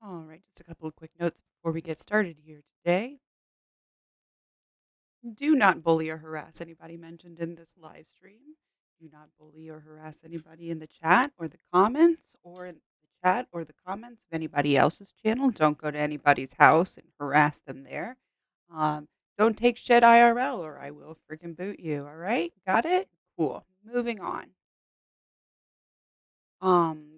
All right, just a couple of quick notes before we get started here today. Do not bully or harass anybody mentioned in this live stream. Do not bully or harass anybody in the chat or the comments or in the chat or the comments of anybody else's channel. Don't go to anybody's house and harass them there. Um, don't take shit IRL or I will freaking boot you. All right, got it? Cool. Moving on.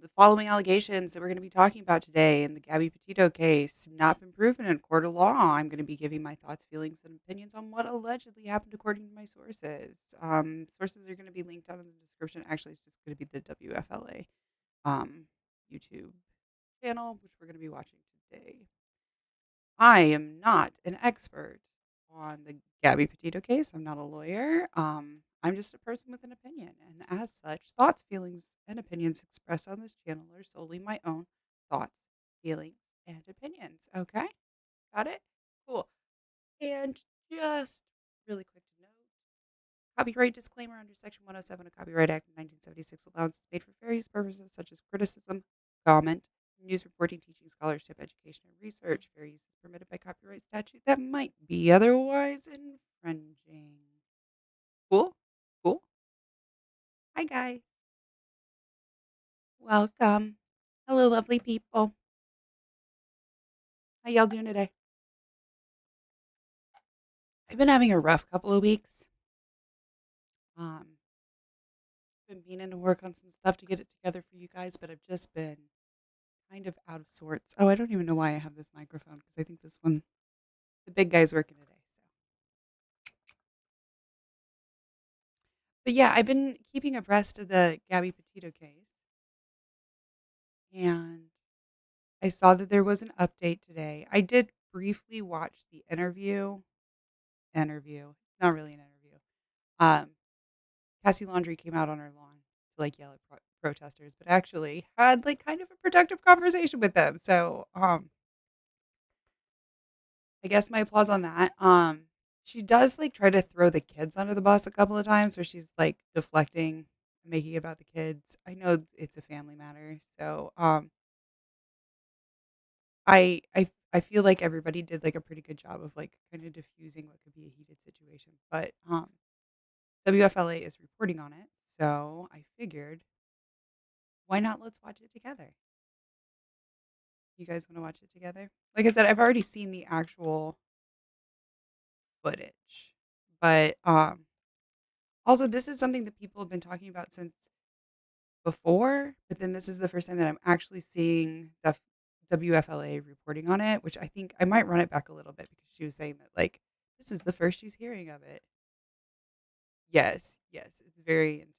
The following allegations that we're going to be talking about today in the Gabby Petito case have not been proven in a court of law. I'm going to be giving my thoughts, feelings, and opinions on what allegedly happened according to my sources. Sources are going to be linked down in the description. Actually, it's just going to be the WFLA YouTube channel, which we're going to be watching today. I am not an expert on the Gabby Petito case. I'm not a lawyer. I'm just a person with an opinion. And as such, thoughts, feelings, and opinions expressed on this channel are solely my own thoughts, feelings, and opinions. Okay? Got it? Cool. And just really quick to note copyright disclaimer under Section 107 of Copyright Act of 1976 allowances made for various purposes such as criticism, comment, news reporting, teaching, scholarship, education, and research. Fair use is permitted by copyright statute that might be otherwise infringing. Cool? Cool? Hi, guys. Welcome. Hello, lovely people. How y'all doing today? I've been having a rough couple of weeks. Um, been meaning to work on some stuff to get it together for you guys, but I've just been kind of out of sorts. Oh, I don't even know why I have this microphone because I think this one, the big guy's working today. So, but yeah, I've been keeping abreast of the Gabby Petito case, and I saw that there was an update today. I did briefly watch the interview, not really an interview. Um, Cassie Laundrie came out on her lawn to like yell at protesters, but actually had like kind of a productive conversation with them. So, I guess my applause on that. She does like try to throw the kids under the bus a couple of times where she's like deflecting, making it about the kids. I know it's a family matter, so I feel like everybody did like a pretty good job of like kind of diffusing what could be a heated situation. But WFLA is reporting on it, so I figured why not let's watch it together. You guys want to watch it together? Like I said, I've already seen the actual footage, but also this is something that people have been talking about since before, but then this is the first time that I'm actually seeing the WFLA reporting on it, which I think I might run it back a little bit because she was saying that like this is the first she's hearing of it. Yes, yes, it's very intense.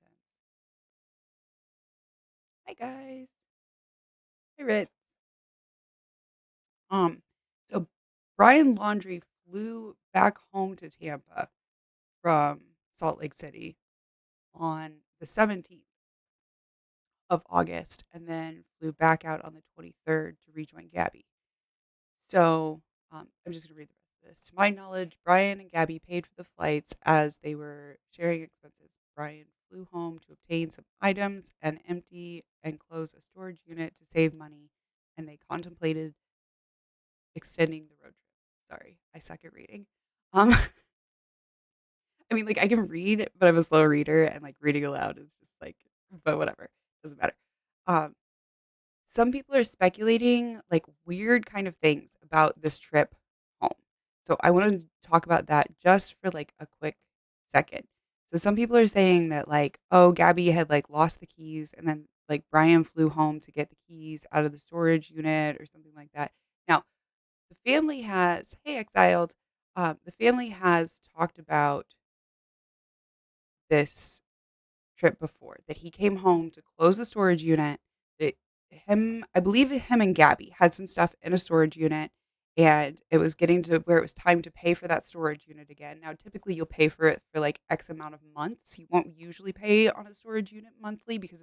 Hi guys. Hi Ritz. Um, so Brian Laundrie flew back home to Tampa from Salt Lake City on the 17th of August and then flew back out on the 23rd to rejoin Gabby. So I'm just going to read the rest of this. To my knowledge, Brian and Gabby paid for the flights as they were sharing expenses. Brian flew home to obtain some items and empty and close a storage unit to save money, and they contemplated extending the road trip. Sorry, I suck at reading. Um, I mean, like I can read, but I'm a slow reader, and like reading aloud is just like, but whatever, doesn't matter. Um, some people are speculating like weird kind of things about this trip home. So I want to talk about that just for like a quick second. So some people are saying that like, oh, Gabby had like lost the keys and then like Brian flew home to get the keys out of the storage unit or something like that. Now, the family has, hey, exiled, the family has talked about this trip before that he came home to close the storage unit. That I believe him and Gabby had some stuff in a storage unit, and it was getting to where it was time to pay for that storage unit again. Now, typically, you'll pay for it for like X amount of months. You won't usually pay on a storage unit monthly because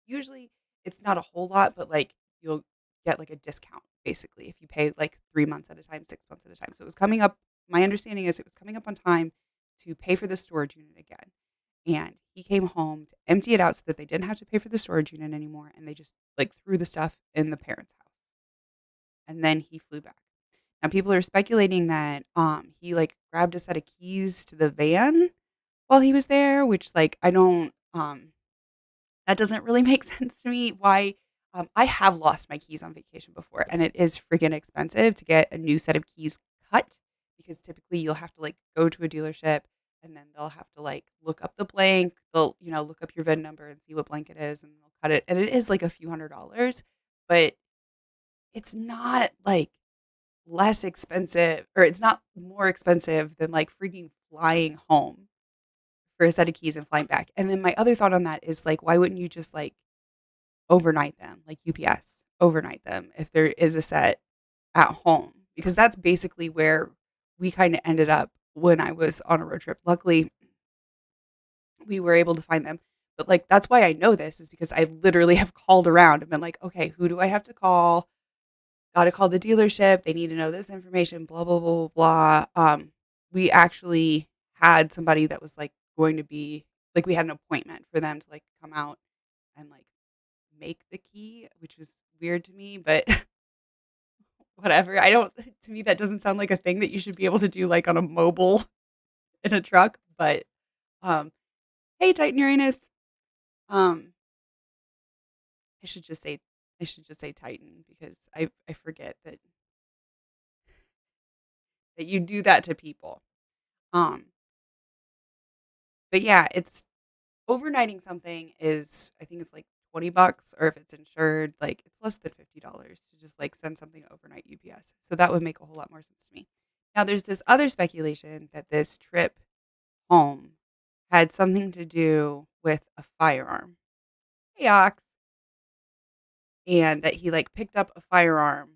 usually it's not a whole lot, but like you'll get like a discount basically if you pay like 3 months at a time, 6 months at a time. So it was coming up. My understanding is it was coming up on time to pay for the storage unit again. And he came home to empty it out so that they didn't have to pay for the storage unit anymore, and they just, like, threw the stuff in the parents' house. and then he flew back. Now people are speculating that he like grabbed a set of keys to the van while he was there, which like I don't that doesn't really make sense to me. Why? I have lost my keys on vacation before, and it is freaking expensive to get a new set of keys cut because typically you'll have to like go to a dealership and then they'll have to like look up the blank. They'll, look up your VIN number and see what blank it is and they'll cut it. And it is like a few $100s, but it's not like less expensive or it's not more expensive than like freaking flying home for a set of keys and flying back. And then my other thought on that is like, why wouldn't you just like overnight them, like UPS, overnight them if there is a set at home? Because that's basically where we kind of ended up when I was on a road trip. Luckily, we were able to find them. But like that's why I know this is because I literally have called around and been like, okay, who do I have to call? Got to call the dealership. They need to know this information, blah, blah, blah, blah, blah. We actually had somebody that was like going to be like, we had an appointment for them to like come out and like make the key, which was weird to me, but whatever. I don't, to me, that doesn't sound like a thing that you should be able to do like on a mobile in a truck. But, um, hey, Titan Uranus. Um, I should just say, I should just say Titan because I forget that you do that to people. Um, but yeah, it's overnighting something is I think it's like $20 or if it's insured, like it's less than $50 to just like send something overnight UPS. So that would make a whole lot more sense to me. Now there's this other speculation that this trip home had something to do with a firearm. Hey Ox. And that he like picked up a firearm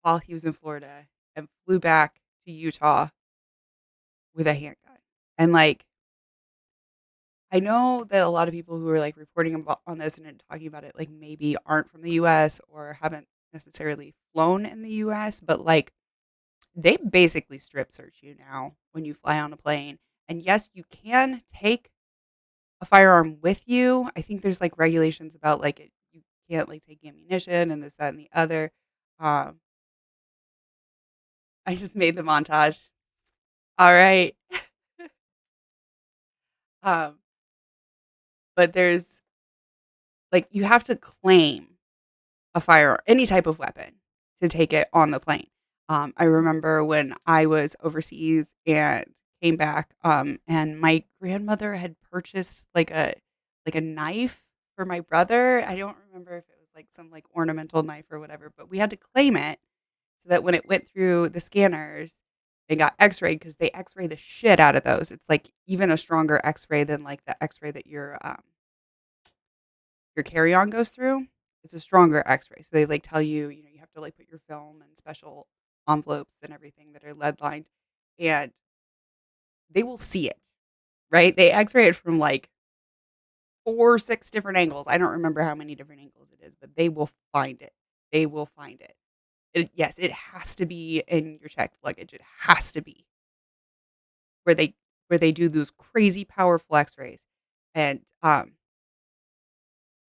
while he was in Florida and flew back to Utah with a handgun. And like I know that a lot of people who are like reporting about on this and talking about it, like maybe aren't from the US or haven't necessarily flown in the US, but like they basically strip search you now when you fly on a plane. And yes, you can take a firearm with you. I think there's like regulations about like you can't like take ammunition and this, that, and the other. Um, I just made the montage. All right. Um, but there's like you have to claim a firearm, any type of weapon, to take it on the plane. I remember when I was overseas and came back, and my grandmother had purchased like a knife for my brother. I don't remember if it was like some like ornamental knife or whatever, but we had to claim it so that when it went through the scanners, it got X-rayed because they X-ray the shit out of those. It's like even a stronger X-ray than like the X-ray that your carry-on goes through. It's a stronger X-ray. So they like tell you, you have to like put your film in special envelopes and everything that are lead lined and they will see it, right? They X-ray it from like 4, 6 different angles. I don't remember how many different angles it is, but they will find it. They will find it. Yes, it has to be in your checked luggage. It has to be where they do those crazy powerful X-rays. And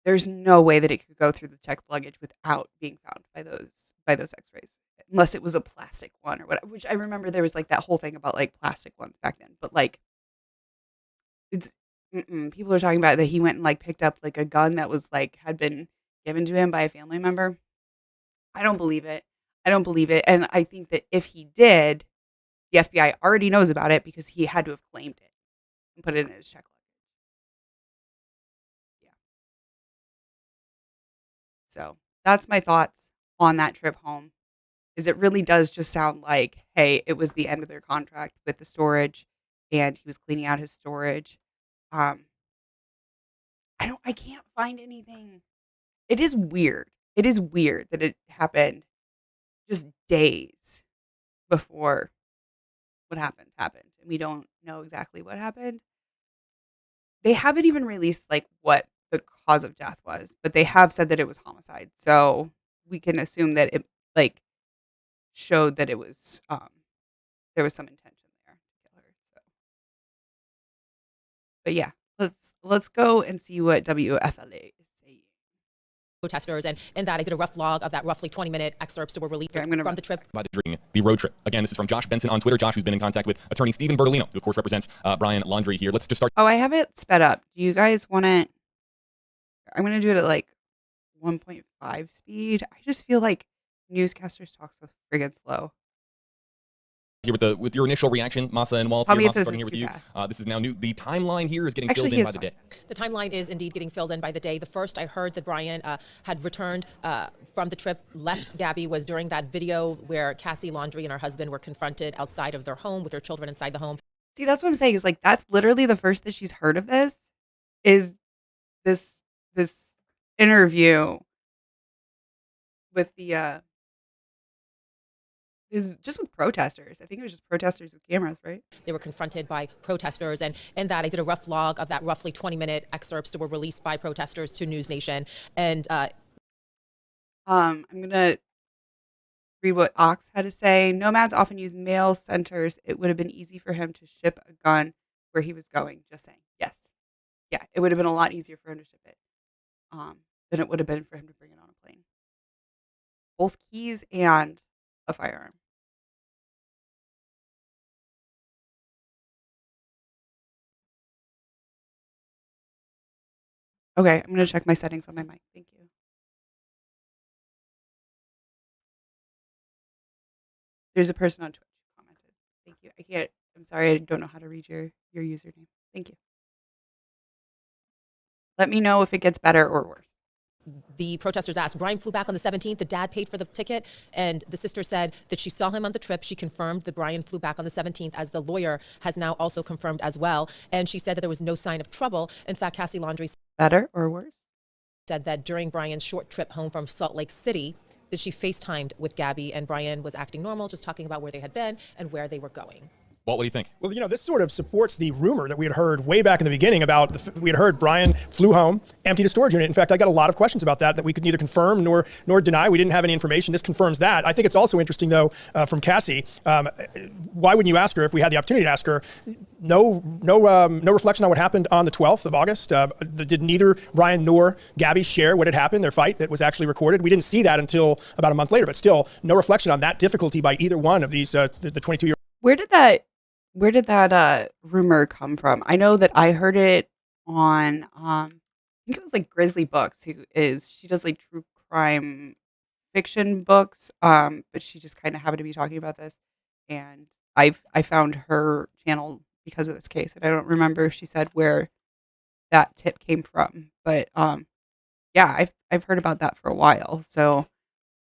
there's no way that it could go through the checked luggage without being found by those X-rays, unless it was a plastic one or whatever. Which I remember there was like that whole thing about like plastic ones back then. But like, it's people are talking about that he went and like picked up like a gun that was like had been given to him by a family member. I don't believe it. I don't believe it. And I think that if he did, the FBI already knows about it because he had to have claimed it and put it in his check luggage. Yeah. So that's my thoughts on that trip home. Is it really does just sound like, hey, it was the end of their contract with the storage and he was cleaning out his storage. Um, I can't find anything. It is weird. It is weird that it happened just days before what happened. And we don't know exactly what happened. They haven't even released like what the cause of death was, but they have said that it was homicide. So we can assume that it like showed that it was there was some intention there to kill her. So, but yeah, let's go and see what WFLA is saying. protesters, and in that I did a rough log of that roughly 20-minute excerpts that were released from the trip. During the road trip. Again, this is from Josh Benson on Twitter. Josh, who's been in contact with attorney Stephen Bertolino, who of course represents Brian Laundrie here. Let's just start. Oh, I have it sped up. Do you guys want it? I'm going to do it at like 1.5 speed. I just feel like newscasters talk so friggin' slow. Here with your initial reaction, Masa and Walt. Tell me if Masa, this starting is here with too you. This is now new. The timeline here is getting Actually, filled in by the day. The timeline is indeed getting filled in by the day. The first I heard that Brian had returned from the trip, left Gabby, was during that video where Cassie Laundrie and her husband were confronted outside of their home with their children inside the home. See, that's what I'm saying. Is like that's literally the first that she's heard of this. Is this interview with the is just with protesters. I think it was just protesters with cameras, right? They were confronted by protesters, and in that I did a rough log of that roughly 20-minute excerpts that were released by protesters to News Nation. And I'm gonna read what Ox had to say. Nomads often use mail centers. It would have been easy for him to ship a gun where he was going. Just saying. Yes. Yeah, it would have been a lot easier for him to ship it than it would have been for him to bring it on a plane. Both keys and a firearm. Okay, I'm going to check my settings on my mic. Thank you. There's a person on Twitch who commented. Thank you. I'm sorry, I don't know how to read your username. Thank you. Let me know if it gets better or worse. The protesters asked, Brian flew back on the 17th. The dad paid for the ticket. And the sister said that she saw him on the trip. She confirmed that Brian flew back on the 17th, as the lawyer has now also confirmed as well. And she said that there was no sign of trouble. In fact, Cassie Laundrie better or worse? Said that during Brian's short trip home from Salt Lake City, that she FaceTimed with Gabby, and Brian was acting normal, just talking about where they had been and where they were going. Walt, what do you think? Well, this sort of supports the rumor that we had heard way back in the beginning about we had heard Brian flew home, emptied a storage unit. In fact, I got a lot of questions about that we could neither confirm nor deny. We didn't have any information. This confirms that. I think it's also interesting, though, from Cassie. Why wouldn't you ask her if we had the opportunity to ask her? No reflection on what happened on the 12th of August. Did neither Brian nor Gabby share what had happened, their fight that was actually recorded? We didn't see that until about a month later, but still no reflection on that difficulty by either one of these, the 22-year-old. Where did that rumor come from? I know that I heard it on I think it was like Grizzly Books, she does like true crime fiction books, but she just kind of happened to be talking about this, and I found her channel because of this case, and I don't remember if she said where that tip came from, but yeah, I've heard about that for a while. So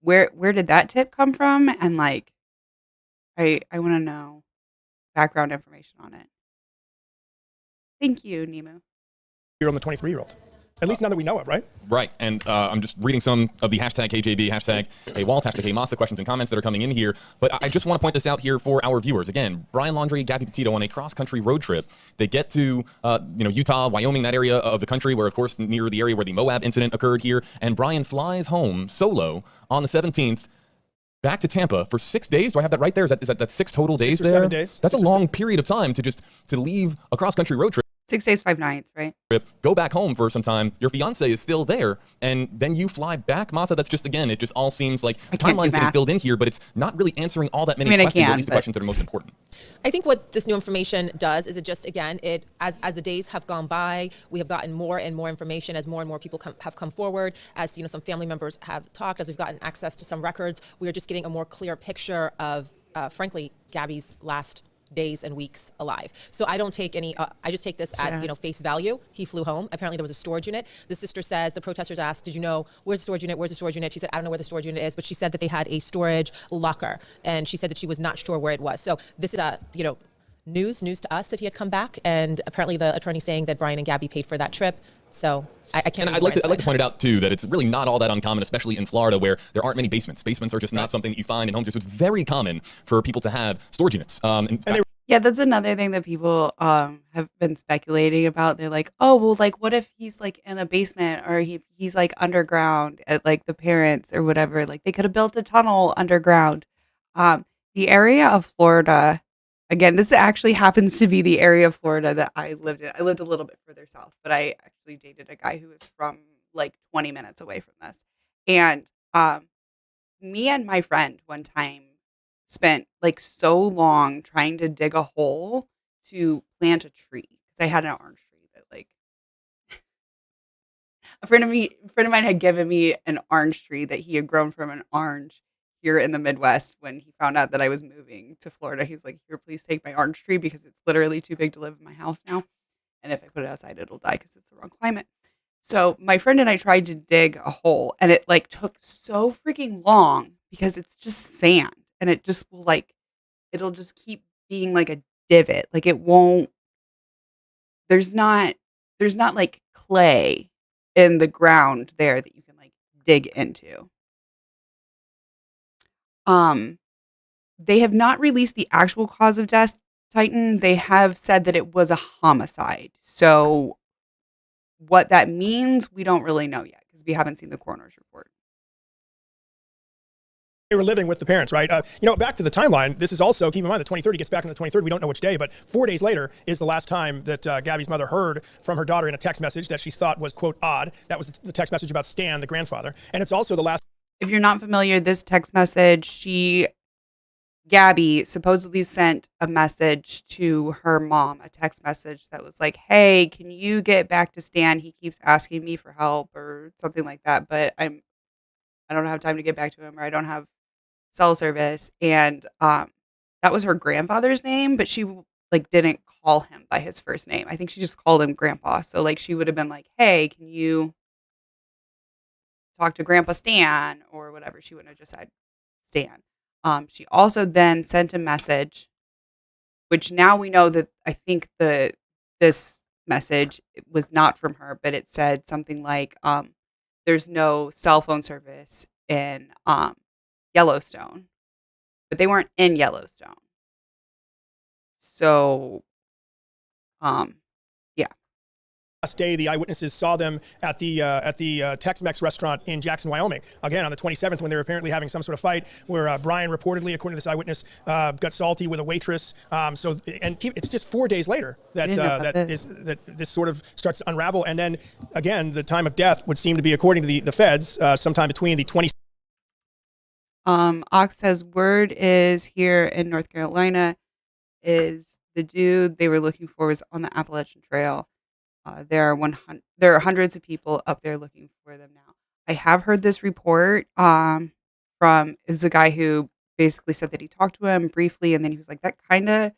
where did that tip come from? And like I want to know background information on it. Thank you, Nemo. You're on the 23-year-old. At least none that we know of, right? Right. And I'm just reading some of the hashtag KJB, hashtag Hey Walt, hashtag Hey Masa questions and comments that are coming in here. But I just want to point this out here for our viewers. Again, Brian Laundrie, Gabby Petitio on a cross-country road trip. They get to Utah, Wyoming, that area of the country where, of course, near the area where the Moab incident occurred here. And Brian flies home solo on the 17th. Back to Tampa for 6 days. Do I have that right there? Is that 6 total days 6 or there? 7 days. That's a long period of time to leave a cross-country road trip. 6 days, 5 nights, right? Go back home for some time. Your fiance is still there, and then you fly back. Masa, that's just, again, it just all seems like timeline's getting filled in here, but it's not really answering all that many questions, at least the questions that are most important. I think what this new information does is it just, again, as the days have gone by, we have gotten more and more information as more and more people have come forward, as some family members have talked, as we've gotten access to some records. We are just getting a more clear picture of, frankly, Gabby's last days and weeks alive. So I don't take any, I just take this at, face value. He flew home. Apparently there was a storage unit. The sister says, the protesters asked, did you know, where's the storage unit? Where's the storage unit? She said, I don't know where the storage unit is, but she said that they had a storage locker, and she said that she was not sure where it was. So this is news to us that he had come back, and apparently the attorney saying that Brian and Gabby paid for that trip. So I can't. And I'd like to point it out too that it's really not all that uncommon, especially in Florida, where there aren't many basements. Basements are just not something that you find in homes. So it's very common for people to have storage units. Yeah, that's another thing that people have been speculating about. They're like, oh, well, like, what if he's like in a basement, or he's like underground at like the parents or whatever? Like, they could have built a tunnel underground. The area of Florida, again, this actually happens to be the area of Florida that I lived in. I lived a little bit further south, but I actually dated a guy who was from like 20 minutes away from this. And me and my friend one time spent like so long trying to dig a hole to plant a tree because I had an orange tree that like a friend of mine had given me an orange tree that he had grown from an orange here in the Midwest when he found out that I was moving to Florida. He was like, "Here, please take my orange tree because it's literally too big to live in my house now. And if I put it outside, it'll die because it's the wrong climate." So my friend and I tried to dig a hole and it like took so freaking long because it's just sand and it just will like, it'll just keep being like a divot. Like it won't, there's not, there's not like clay in the ground there that you can like dig into. Um, they have not released the actual cause of death, Titan. They have said that it was a homicide. So what that means, we don't really know yet because we haven't seen the coroner's report. They were living with the parents, right? Back to the timeline. This is also, keep in mind, the 23rd, he gets back on the 23rd. We don't know which day, but 4 days later is the last time that Gabby's mother heard from her daughter in a text message that she thought was, quote, odd. That was the text message about Stan, the grandfather. And it's also the last. If you're not familiar, this text message, Gabby supposedly sent a message to her mom, a text message that was like, "Hey, can you get back to Stan? He keeps asking me for help," or something like that, but I don't have time to get back to him, or I don't have cell service. And that was her grandfather's name, but she like didn't call him by his first name. I think she just called him Grandpa. So like she would have been like, "Hey, can you talk to Grandpa Stan?" or whatever. She wouldn't have just said Stan. She also then sent a message, which now we know that I think this message was not from her, but it said something like, "There's no cell phone service in Yellowstone," but they weren't in Yellowstone. So, yeah. Last day, the eyewitnesses saw them at the Tex-Mex restaurant in Jackson, Wyoming. Again, on the 27th, when they were apparently having some sort of fight, where Brian reportedly, according to this eyewitness, got salty with a waitress. It's just 4 days later that this sort of starts to unravel. And then again, the time of death would seem to be, according to the feds, sometime between the 20. Ox says word is here in North Carolina is the dude they were looking for was on the Appalachian Trail. There are hundreds of people up there looking for them now. I have heard this report is a guy who basically said that he talked to him briefly and then he was like, "That kind of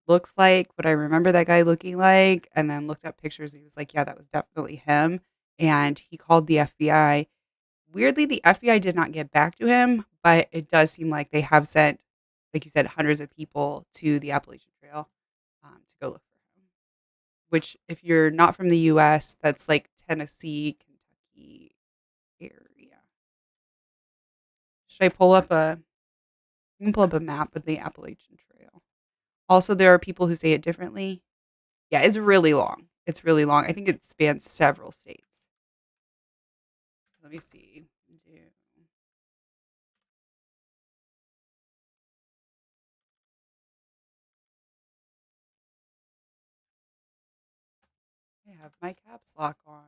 looks like what I remember that guy looking like," and then looked up pictures and he was like, "Yeah, that was definitely him." And he called the FBI. Weirdly, the FBI did not get back to him, but it does seem like they have sent, like you said, hundreds of people to the Appalachian Trail to go look for him. Which, if you're not from the U.S., that's like Tennessee, Kentucky area. Should I pull up you can pull up a map of the Appalachian Trail. Also, there are people who say it differently. Yeah, it's really long. It's really long. I think it spans several states. Let me see. I have my caps lock on.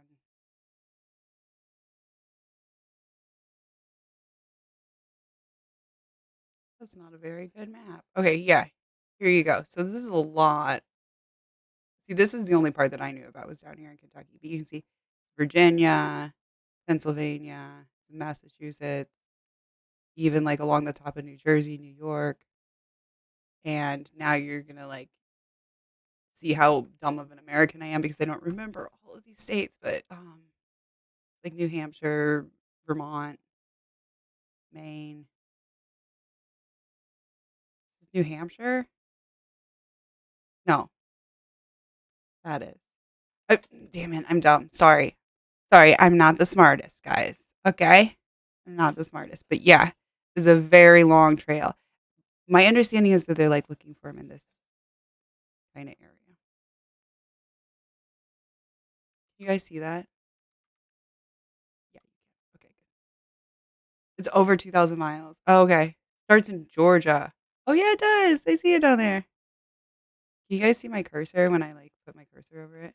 That's not a very good map. Okay, yeah. Here you go. So this is a lot. See, this is the only part that I knew about was down here in Kentucky. But you can see Virginia, Pennsylvania, Massachusetts, even like along the top of New Jersey, New York. And now you're gonna like see how dumb of an American I am because I don't remember all of these states, but like New Hampshire, Vermont, Maine. New Hampshire? No, that is. Uh, Damn it, I'm dumb. Sorry. Sorry, I'm not the smartest, guys. Okay? I'm not the smartest. But yeah, this is a very long trail. My understanding is that they're like looking for him in this kind of area. You guys see that? Yeah, you can. Okay, good. It's over 2,000 miles. Oh, okay. Starts in Georgia. Oh, yeah, it does. I see it down there. Can you guys see my cursor when I like put my cursor over it?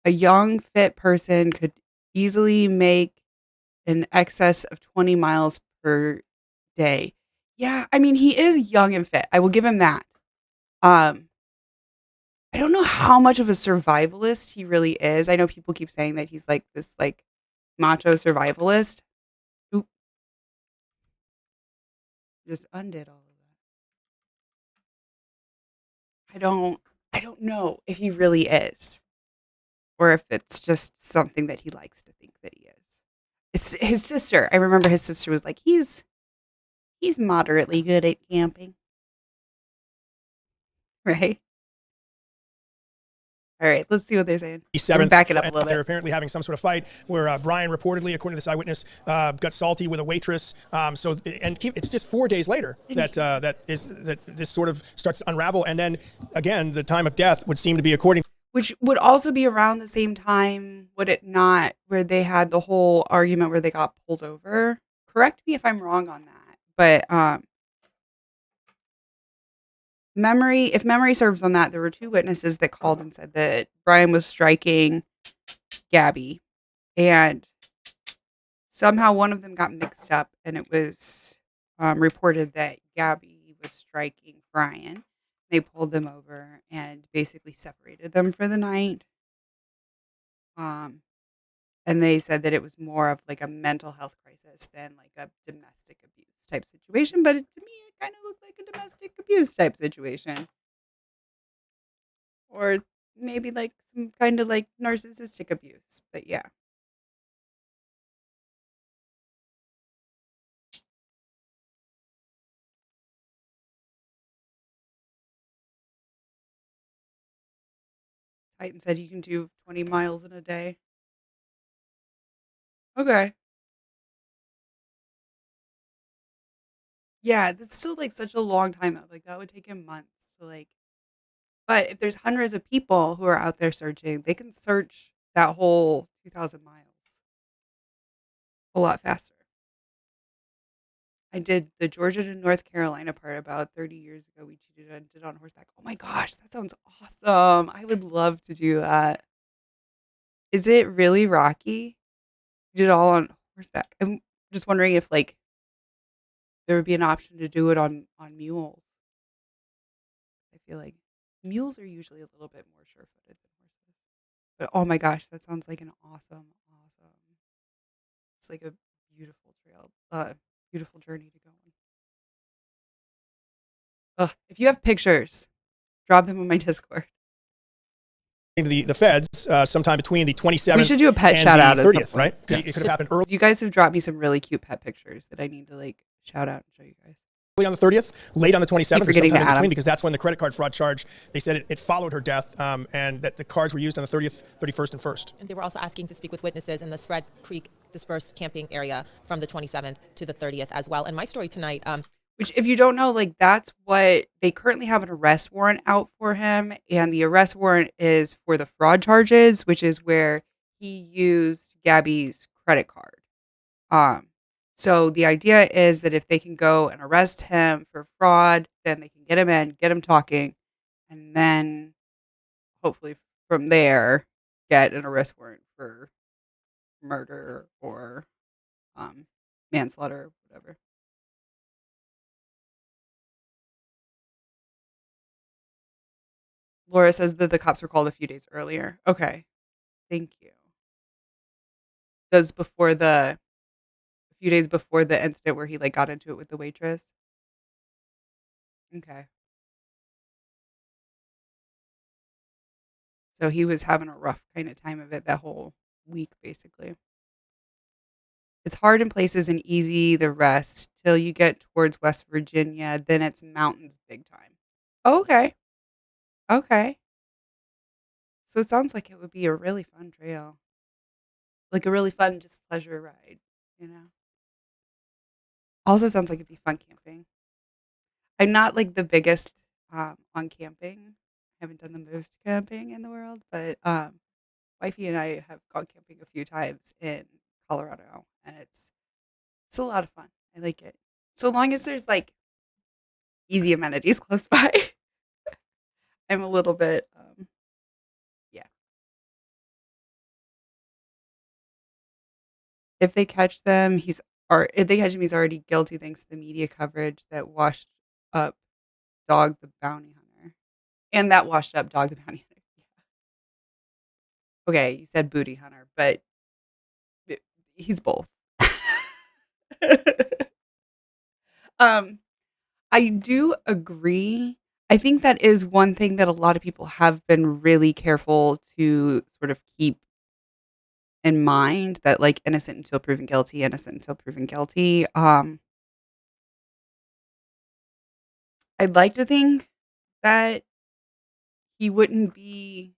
a young, fit person could easily make in excess of 20 miles per day. Yeah, I mean, he is young and fit. I will give him that. Um, I don't know how much of a survivalist he really is. I know people keep saying that he's like this like macho survivalist. Oop, just undid all of that. I don't know if he really is or if it's just something that he likes to think that he is. It's his sister. I remember his sister was like, he's moderately good at camping, right? All right, let's see what they're saying. We're gonna 7th, back it up a and little they're bit. apparently having some sort of fight where Brian reportedly, according to this eyewitness, got salty with a waitress. It's just 4 days later that this sort of starts to unravel, and then again, the time of death would seem to be according. Which would also be around the same time, would it not, where they had the whole argument where they got pulled over? Correct me if I'm wrong on that, but if memory serves on that, there were two witnesses that called and said that Brian was striking Gabby, and somehow one of them got mixed up, and it was reported that Gabby was striking Brian. They pulled them over and basically separated them for the night. Um, and they said that it was more of like a mental health crisis than like a domestic abuse type situation. But to me, it kind of looked like a domestic abuse type situation, or maybe like some kind of like narcissistic abuse. But yeah. Titan said you can do 20 miles in a day. Okay. Yeah, that's still like such a long time though. Like that would take him months to like, but if there's hundreds of people who are out there searching, they can search that whole 2,000 miles a lot faster. I did the Georgia to North Carolina part about 30 years ago. We did on horseback. Oh my gosh, that sounds awesome. I would love to do that. Is it really rocky? You did it all on horseback. I'm just wondering if like there would be an option to do it on mules. I feel like mules are usually a little bit more sure-footed than horses. But oh my gosh, that sounds like an awesome. It's like a beautiful trail, beautiful journey to go on. Ugh, if you have pictures, drop them on my Discord. To the feds sometime between the 27th We should do a pet and shout out the at some 30th, point. right? Because it could have happened early. You guys have dropped me some really cute pet pictures that I need to like shout out and show you guys. On the 30th, late on the 27th, or forgetting sometime to in add between, 'em. because that's when the credit card fraud charge, they said it followed her death, and that the cards were used on the 30th, 31st, and 1st. And they were also asking to speak with witnesses in the Spread Creek dispersed camping area from the 27th to the 30th as well. And my story tonight, Which, if you don't know, like that's what they currently have an arrest warrant out for him, and the arrest warrant is for the fraud charges, which is where he used Gabby's credit card. So the idea is that if they can go and arrest him for fraud, then they can get him in, get him talking, and then hopefully from there get an arrest warrant for murder or manslaughter, whatever. Laura says that the cops were called a few days earlier. Okay, thank you. Those before a few days before the incident where he like got into it with the waitress. Okay. So he was having a rough kind of time of it that whole week, basically. It's hard in places and easy the rest till you get towards West Virginia. Then it's mountains big time. Okay. Okay. So it sounds like it would be a really fun trail. Like a really fun, just pleasure ride, you know? Also sounds like it'd be fun camping. I'm not like the biggest on camping. I haven't done the most camping in the world, but wifey and I have gone camping a few times in Colorado, and it's a lot of fun. I like it. So long as there's like easy amenities close by. I'm a little bit yeah. If they catch them, if they catch him, he's already guilty thanks to the media coverage that washed up Dog the Bounty Hunter. And that washed up Dog the Bounty Hunter. Okay, you said booty hunter, but he's both. um, I do agree. I think that is one thing that a lot of people have been really careful to sort of keep in mind, that like innocent until proven guilty, innocent until proven guilty. I'd like to think that he wouldn't be,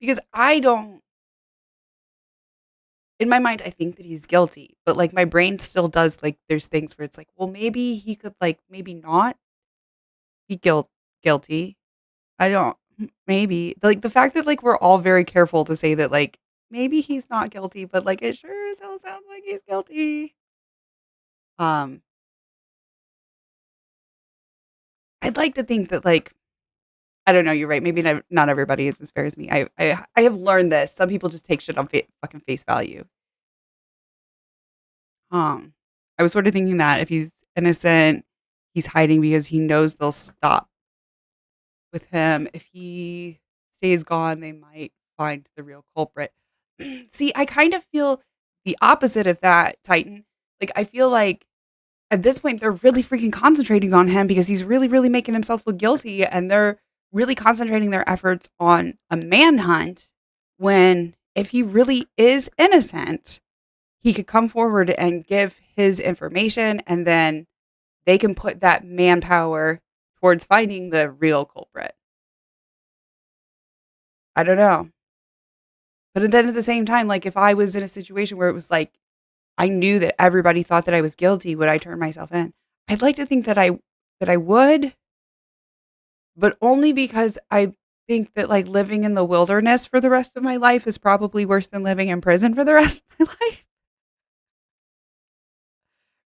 because I don't, in my mind, I think that he's guilty, but like my brain still does, like, there's things where it's like, well, maybe he could, like, maybe not be guilty. I don't, maybe like the fact that like we're all very careful to say that like maybe he's not guilty, but like it sure as hell sounds like he's guilty. Um, I'd like to think that like, I don't know. You're right. Maybe not everybody is as fair as me. I have learned this. Some people just take shit on fucking face value. Um, I was sort of thinking that if he's innocent, he's hiding because he knows they'll stop with him. If he stays gone, they might find the real culprit. See, I kind of feel the opposite of that, Titan. Like, I feel like at this point, they're really freaking concentrating on him because he's really, really making himself look guilty. And they're really concentrating their efforts on a manhunt when, if he really is innocent, he could come forward and give his information, and then they can put that manpower towards finding the real culprit. I don't know. But then at the same time, like if I was in a situation where it was like I knew that everybody thought that I was guilty, would I turn myself in? I'd like to think that I would, but only because I think that like living in the wilderness for the rest of my life is probably worse than living in prison for the rest of my life.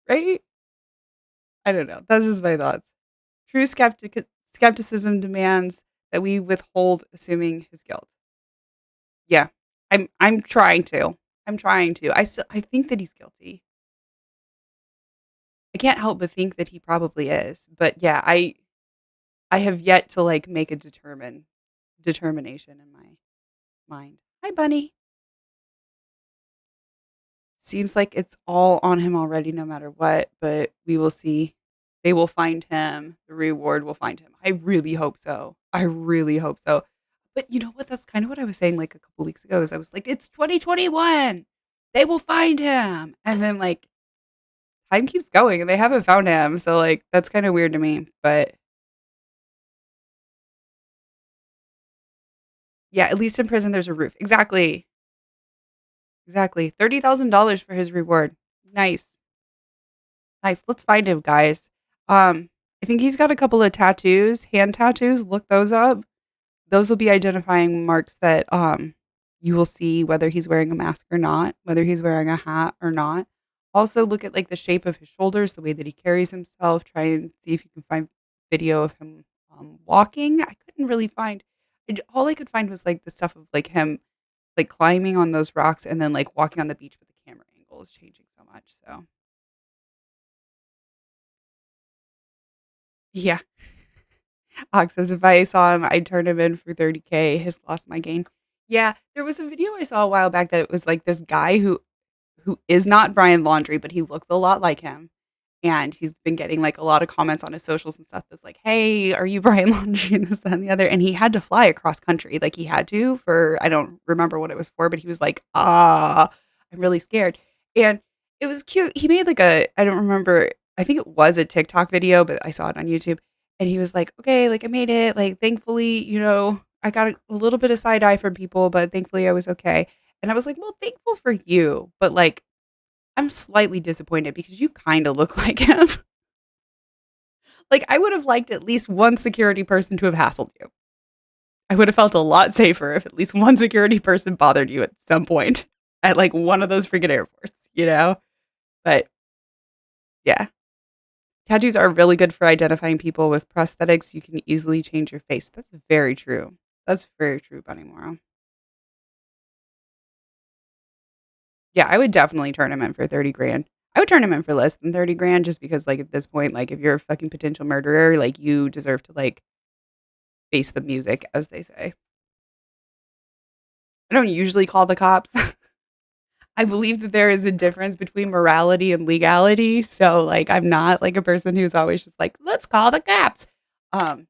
Right? I don't know. That's just my thoughts. True skepticism demands that we withhold assuming his guilt. Yeah. I'm trying to. I'm trying to. I think that he's guilty. I can't help but think that he probably is. But yeah, I have yet to like make a determination in my mind. Hi, Bunny. Seems like it's all on him already, no matter what, but we will see. They will find him. The reward will find him. I really hope so. I really hope so. But you know what? That's kind of what I was saying like a couple weeks ago. Is I was like, it's 2021. They will find him. And then like time keeps going and they haven't found him. So like that's kind of weird to me. But yeah, at least in prison there's a roof. Exactly. Exactly. $30,000 for his reward. Nice. Nice. Let's find him, guys. I think he's got a couple of tattoos, hand tattoos. Look those up. Those will be identifying marks that you will see whether he's wearing a mask or not, whether he's wearing a hat or not. Also look at like the shape of his shoulders, the way that he carries himself. Try and see if you can find video of him walking. I couldn't really find. All I could find was like the stuff of like him like climbing on those rocks and then like walking on the beach, but the camera angle is changing so much. So yeah. Ox says if I saw him, I'd turn him in for 30K. His loss, my gain. Yeah, there was a video I saw a while back that it was like this guy who is not Brian Laundrie, but he looks a lot like him. And he's been getting like a lot of comments on his socials and stuff that's like, hey, are you Brian Laundrie and this, that, and the other? And he had to fly across country. Like he had to for, I don't remember what it was for, but he was like, I'm really scared. And it was cute. He made like I don't remember, I think it was a TikTok video, but I saw it on YouTube. And he was like, okay, like I made it. Like thankfully, I got a little bit of side eye from people, but thankfully I was okay. And I was like, well, thankful for you. But like, I'm slightly disappointed because you kind of look like him. Like, I would have liked at least one security person to have hassled you. I would have felt a lot safer if at least one security person bothered you at some point at like one of those freaking airports, But yeah. Tattoos are really good for identifying people with prosthetics. You can easily change your face. That's very true. That's very true, Bunny Morrow. Yeah, I would definitely turn him in for 30 grand. I would turn him in for less than 30 grand just because, like, at this point, like, if you're a fucking potential murderer, like, you deserve to, like, face the music, as they say. I don't usually call the cops. I believe that there is a difference between morality and legality. So, like, I'm not like a person who's always just like, let's call the cops. Um,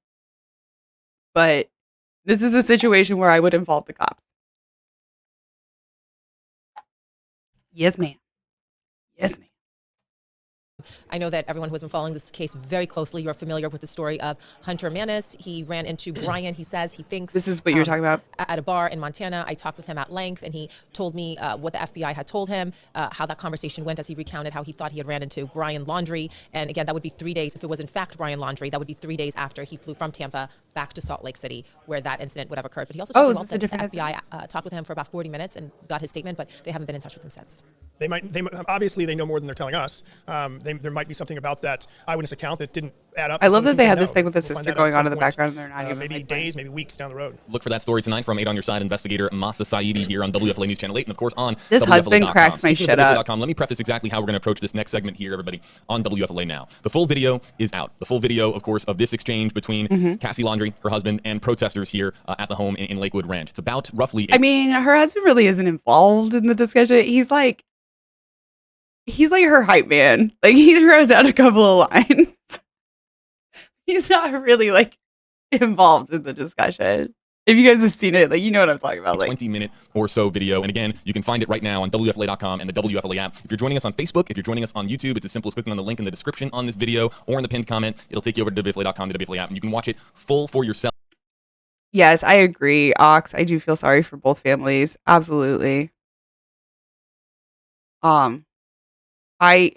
but this is a situation where I would involve the cops. Yes, ma'am. Yes, ma'am. I know that everyone who has been following this case very closely, you're familiar with the story of Hunter Manis. He ran into Brian, he says he thinks. This is what you're talking about? At a bar in Montana. I talked with him at length, and he told me what the FBI had told him, how that conversation went as he recounted how he thought he had ran into Brian Laundrie. And again, that would be 3 days. If it was in fact Brian Laundrie, that would be 3 days after he flew from Tampa back to Salt Lake City, where that incident would have occurred. But he also told me that the FBI talked with him for about 40 minutes and got his statement, but they haven't been in touch with him since. They might obviously they know more than they're telling us. There might be something about that eyewitness account that didn't add up. I love that they had this thing with the sister going on in the background, and they're not even maybe days, maybe weeks down the road. Look for that story tonight from 8 on Your Side investigator Masa Saidi here on WFLA News Channel 8, and of course on this WFLA.com. husband cracks my shit up. Let me preface exactly how we're going to approach this next segment here, everybody, on WFLA Now. The full video is out. The full video, of course, of this exchange between Cassie Laundrie, her husband, and protesters here at the home in Lakewood Ranch. It's about roughly. I mean, her husband really isn't involved in the discussion. He's like her hype man. Like, he throws out a couple of lines. He's not really like involved in the discussion. If you guys have seen it, like, you know what I'm talking about. Like 20-minute or so video. And again, you can find it right now on WFLA.com and the WFLA app. If you're joining us on Facebook, if you're joining us on YouTube, it's as simple as clicking on the link in the description on this video or in the pinned comment. It'll take you over to WFLA.com, the WFLA app, and you can watch it full for yourself. Yes, I agree, Ox. I do feel sorry for both families. Absolutely. I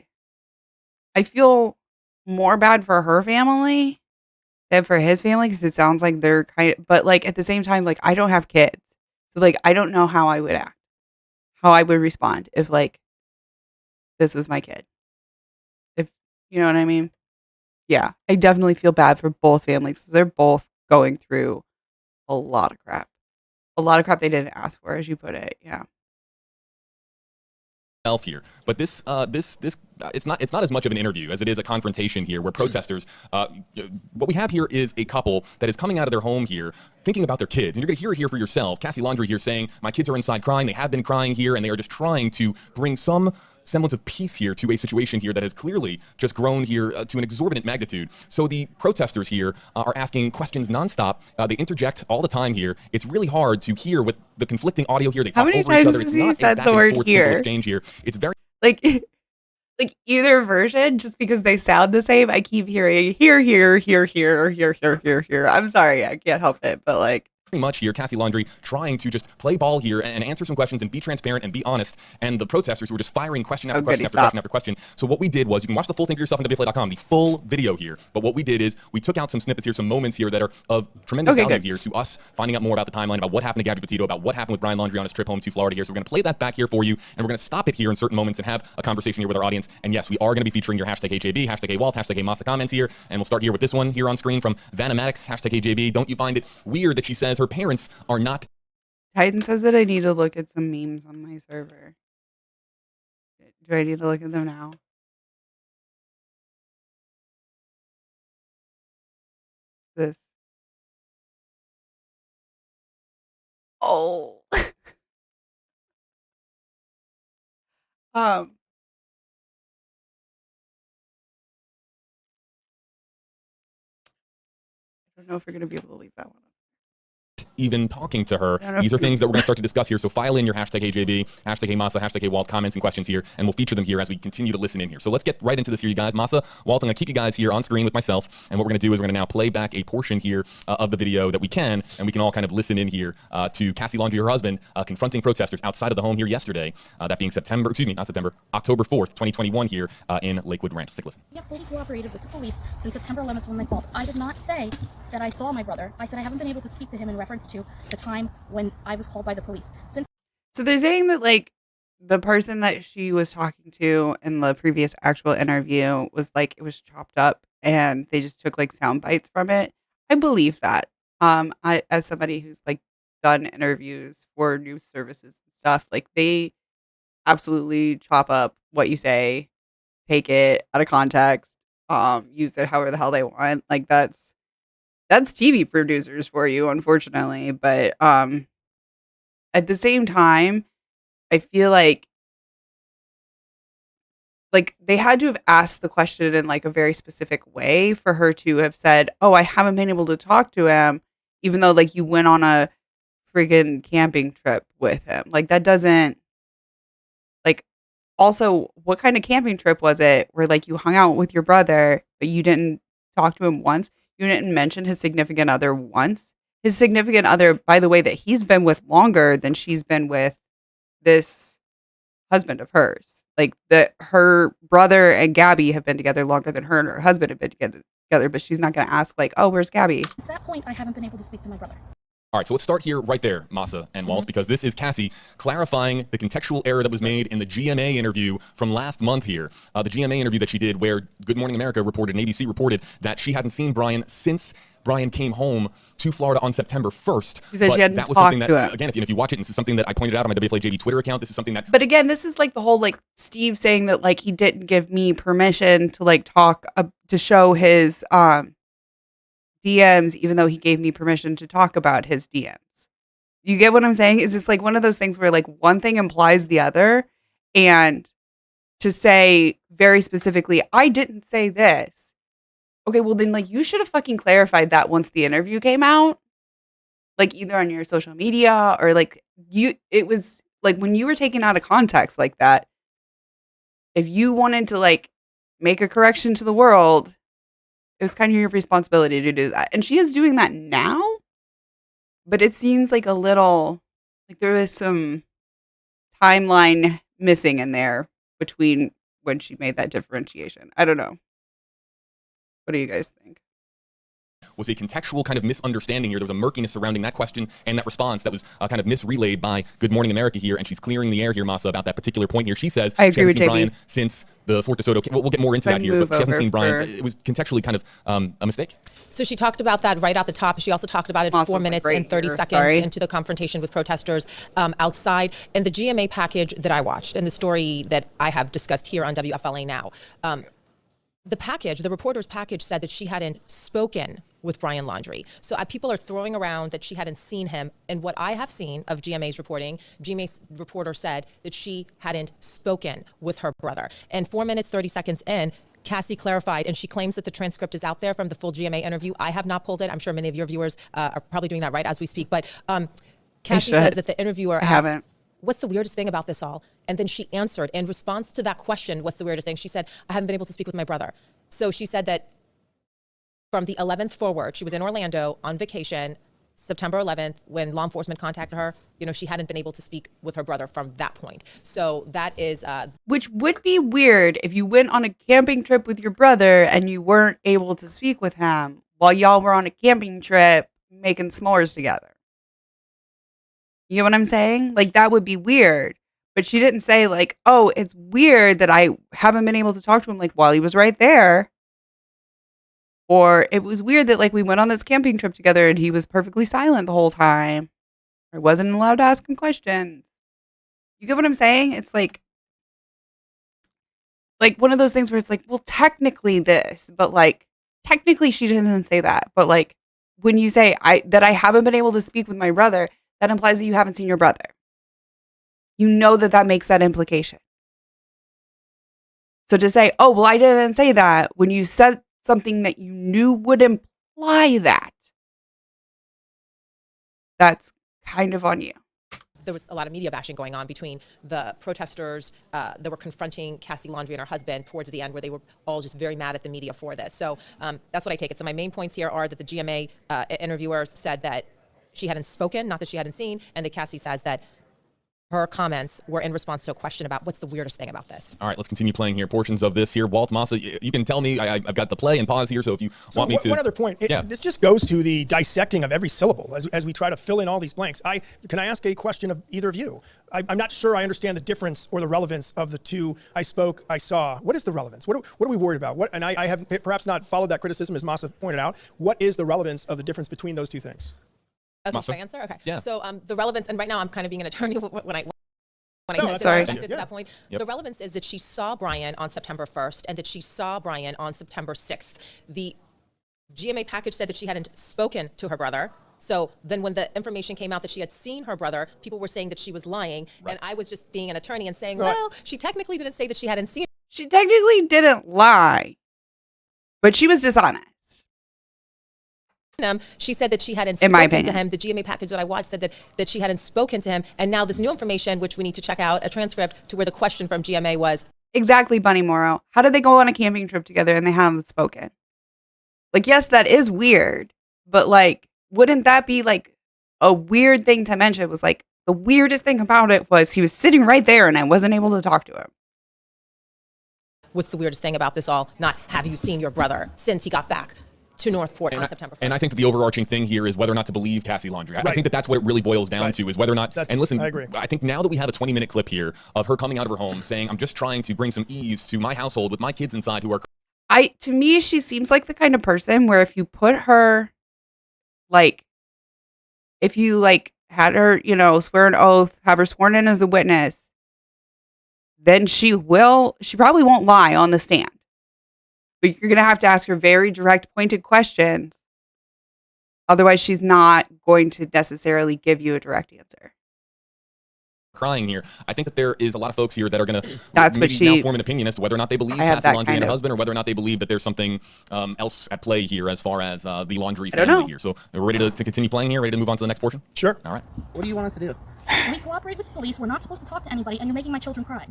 feel more bad for her family than for his family because it sounds like they're kind of, but like at the same time, like I don't have kids. So like I don't know how I would act, how I would respond if like this was my kid. If you know what I mean? Yeah, I definitely feel bad for both families. They're both going through a lot of crap. A lot of crap they didn't ask for, as you put it. Yeah. Here, but this it's not as much of an interview as it is a confrontation here, where protesters. What we have here is a couple that is coming out of their home here, thinking about their kids, and you're going to hear it here for yourself. Cassie Laundrie here saying, "My kids are inside crying. They have been crying here, and they are just trying to bring some semblance of peace here to a situation here that has clearly just grown here to an exorbitant magnitude." So the protesters here are asking questions nonstop. They interject all the time here. It's really hard to hear with the conflicting audio here. They talk over each other. It's not a back and forth simple exchange here. It's very like either version, just because they sound the same. I keep hearing here. I'm sorry, I can't help it, but like. Pretty much here, Cassie Laundrie trying to just play ball here and answer some questions and be transparent and be honest. And the protesters were just firing question after question after question after question. So what we did was, you can watch the full thing for yourself on WFLA.com, the full video here. But what we did is we took out some snippets here, some moments here that are of tremendous value here to us finding out more about the timeline, about what happened to Gabby Petitio, about what happened with Brian Laundrie on his trip home to Florida here. So we're going to play that back here for you, and we're going to stop it here in certain moments and have a conversation here with our audience. And yes, we are going to be featuring your hashtag HAB, hashtag AWalt, hashtag AMASA comments here. And we'll start here with this one here on screen from Vanamatics, hashtag HAB. Don't you find it weird that she says her parents are not. Titan says that I need to look at some memes on my server. Do I need to look at them now? This. Oh. I don't know if we're going to be able to leave that one up. Even talking to her. These are things that we're going to start to discuss here. So file in your hashtag HAB, hashtag AMASA, hashtag AWalt comments and questions here, and we'll feature them here as we continue to listen in here. So let's get right into this here, you guys. Masa, Walt, I'm going to keep you guys here on screen with myself, and what we're going to do is we're going to now play back a portion here of the video that we can, and we can all kind of listen in here to Cassie Laundrie, her husband, confronting protesters outside of the home here yesterday, that being October 4th, 2021 here in Lakewood Ranch. Take a listen. We have fully cooperated with the police since September 11th when they called. I did not say that I saw my brother. I said I haven't been able to speak to him in reference to the time when I was called by the police. So they're saying that like the person that she was talking to in the previous actual interview was like, it was chopped up and they just took like sound bites from it. I believe that. I, as somebody who's like done interviews for news services and stuff, like they absolutely chop up what you say, take it out of context, use it however the hell they want. Like that's TV producers for you, unfortunately. But at the same time, I feel like they had to have asked the question in like a very specific way for her to have said, "Oh, I haven't been able to talk to him," even though like you went on a friggin' camping trip with him. Like that doesn't like. Also, what kind of camping trip was it where like you hung out with your brother, but you didn't talk to him once? You didn't mention his significant other once. His significant other, by the way, that he's been with longer than she's been with this husband of hers. Like that her brother and Gabby have been together longer than her and her husband have been together, but she's not going to ask like, "Oh, where's Gabby?" Since that point, I haven't been able to speak to my brother. All right, so let's start here right there, Masa and Walt, because this is Cassie clarifying the contextual error that was made in the GMA interview from last month here. The GMA interview that she did where Good Morning America reported and ABC reported that she hadn't seen Brian since Brian came home to Florida on September 1st. She said she hadn't that was talked something to that, him. again, if you watch it, and this is something that I pointed out on my WFLA Twitter account, this is something that... But again, this is like the whole like Steve saying that like he didn't give me permission to like talk to show his DMs, even though he gave me permission to talk about his DMs. You get what I'm saying? Is it's like one of those things where like one thing implies the other, and to say very specifically, I didn't say this. Okay, well then like you should have fucking clarified that once the interview came out. Like either on your social media or like it was like when you were taken out of context like that, if you wanted to like make a correction to the world, it was kind of your responsibility to do that. And she is doing that now. But it seems like a little, like there was some timeline missing in there between when she made that differentiation. I don't know. What do you guys think? Was a contextual kind of misunderstanding here. There was a murkiness surrounding that question and that response that was kind of misrelayed by Good Morning America here, and she's clearing the air here, Masa, about that particular point here. She says I she agree hasn't with seen JB. Brian since the 4th DeSoto. We'll get more into that here, but she hasn't seen Brian. for- It was contextually kind of a mistake. So she talked about that right at the top. She also talked about it Moss 4 was, like, minutes right and 30 here. seconds Sorry. into the confrontation with protesters outside. And the GMA package that I watched and the story that I have discussed here on WFLA Now, the package, the reporter's package said that she hadn't spoken with Brian Laundrie. So people are throwing around that she hadn't seen him. And what I have seen of GMA's reporting, GMA's reporter said that she hadn't spoken with her brother. And 4 minutes, 30 seconds in, Cassie clarified, and she claims that the transcript is out there from the full GMA interview. I have not pulled it. I'm sure many of your viewers are probably doing that right as we speak. But Cassie says that the interviewer asked, haven't. "What's the weirdest thing about this all?" And then she answered in response to that question, "What's the weirdest thing?" She said, "I haven't been able to speak with my brother." So she said that from the 11th forward, she was in Orlando on vacation, September 11th, when law enforcement contacted her, she hadn't been able to speak with her brother from that point. So that is... Which would be weird if you went on a camping trip with your brother and you weren't able to speak with him while y'all were on a camping trip making s'mores together. You know what I'm saying? Like that would be weird. But she didn't say like, "Oh, it's weird that I haven't been able to talk to him like while he was right there." Or it was weird that like we went on this camping trip together and he was perfectly silent the whole time. I wasn't allowed to ask him questions. You get what I'm saying? It's like one of those things where it's like, well, technically this, but like technically she didn't say that. But like when you say that I haven't been able to speak with my brother, that implies that you haven't seen your brother. You know that makes that implication. So to say, "Oh, well, I didn't say that," when you said something that you knew would imply that, that's kind of on you. There was a lot of media bashing going on between the protesters that were confronting Cassie Laundrie and her husband towards the end, where they were all just very mad at the media for this. So that's what I take it. So my main points here are that the GMA interviewer said that she hadn't spoken, not that she hadn't seen, and that Cassie says that her comments were in response to a question about what's the weirdest thing about this. All right, let's continue playing here. Portions of this here. Walt, Masa, you can tell me. I've got the play and pause here, so if you want me to... One other point. Yeah. This just goes to the dissecting of every syllable as we try to fill in all these blanks. Can I ask a question of either of you? I'm not sure I understand the difference or the relevance of the two I spoke, I saw. What is the relevance? What are we worried about? And I have perhaps not followed that criticism, as Masa pointed out. What is the relevance of the difference between those two things? Okay, Masa? should I answer? Okay. Yeah. So the relevance, and right now I'm kind of being an attorney when I when No, I that's sorry. connected to Yeah. that point, Yep. the relevance is that she saw Brian on September 1st and that she saw Brian on September 6th. The GMA package said that she hadn't spoken to her brother. So then when the information came out that she had seen her brother, people were saying that she was lying. And I was just being an attorney and saying, well, she technically didn't say that she hadn't seen She technically didn't lie, but she was dishonest. him. She said that she hadn't In my spoken to opinion. him. The GMA package that I watched said that she hadn't spoken to him. And now this new information, which we need to check out, a transcript to where the question from GMA was, Exactly, Bunny Morrow. How did they go on a camping trip together and they haven't spoken? Like, yes, that is weird, but like, wouldn't that be like a weird thing to mention? It was like, the weirdest thing about it was he was sitting right there and I wasn't able to talk to him. what's the weirdest thing about this all? Not have you seen your brother since he got back to Northport on September 1st. And I think that the overarching thing here is whether or not to believe Cassie Laundrie. I think that that's what it really boils down to, is whether or not. And listen, I agree. I think now that we have a 20-minute clip here of her coming out of her home saying, I'm just trying to bring some ease to my household with my kids inside who are. To me, she seems like the kind of person where if you put her, like, if you like had her, swear an oath, have her sworn in as a witness, then she probably won't lie on the stand. But you're going to have to ask her very direct, pointed questions. Otherwise, she's not going to necessarily give you a direct answer. Crying here. I think that there is a lot of folks here that are going to That's what now form an opinion as to whether or not they believe I have Cassie that Laundrie kind and her of- husband, or whether or not they believe that there's something else at play here as far as the Laundrie I don't family know. here. So we're ready to continue playing here, ready to move on to the next portion? Sure. All right. What do you want us to do? We cooperate with the police. We're not supposed to talk to anybody, and you're making my children cry.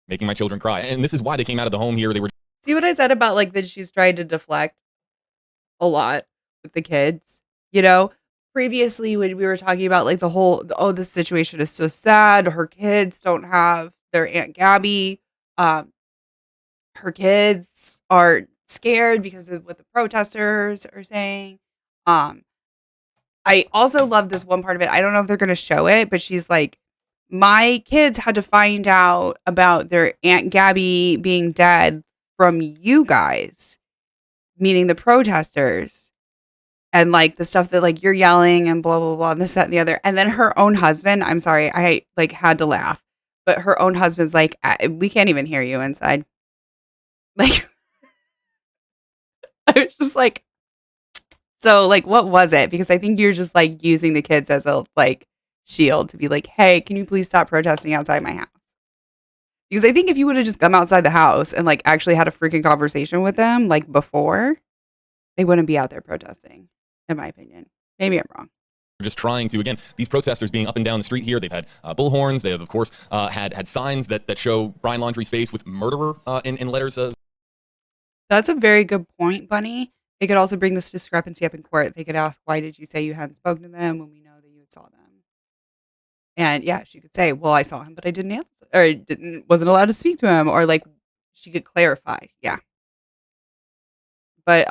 Making my children cry. And this is why they came out of the home here. They were See what I said about like that she's trying to deflect a lot with the kids, Previously, when we were talking about like the whole, this situation is so sad. Her kids don't have their Aunt Gabby. Her kids are scared because of what the protesters are saying. I also love this one part of it. I don't know if they're going to show it, but she's like, my kids had to find out about their Aunt Gabby being dead from you guys, meaning the protesters. And like the stuff that like you're yelling and blah, blah, blah, and this, that, and the other. And then her own husband, I'm sorry, I like had to laugh, but her own husband's like, we can't even hear you inside. Like, I was just like, so like, what was it? Because I think you're just like using the kids as a like shield to be like, hey, can you please stop protesting outside my house? Because I think if you would have just come outside the house and like actually had a freaking conversation with them like before, they wouldn't be out there protesting. In my opinion. Maybe I'm wrong. We're just trying to, again, these protesters being up and down the street here. They've had bullhorns. They have, of course, had signs that show Brian Laundrie's face with murderer in letters. That's a very good point, Bunny. They could also bring this discrepancy up in court. They could ask, why did you say you hadn't spoken to them when we know that you had saw them? And yeah, she could say, well, I saw him, but I didn't answer, or wasn't allowed to speak to him, or like she could clarify. Yeah. But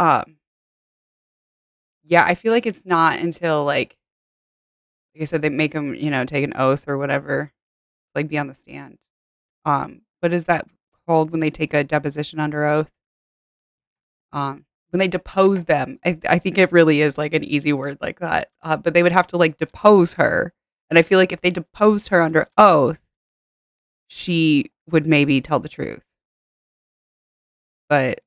yeah, I feel like it's not until like I said, they make them, take an oath or whatever, like be on the stand. What is that called when they take a deposition under oath? When they depose them, I think it really is like an easy word like that. But they would have to like depose her, and I feel like if they deposed her under oath, she would maybe tell the truth. But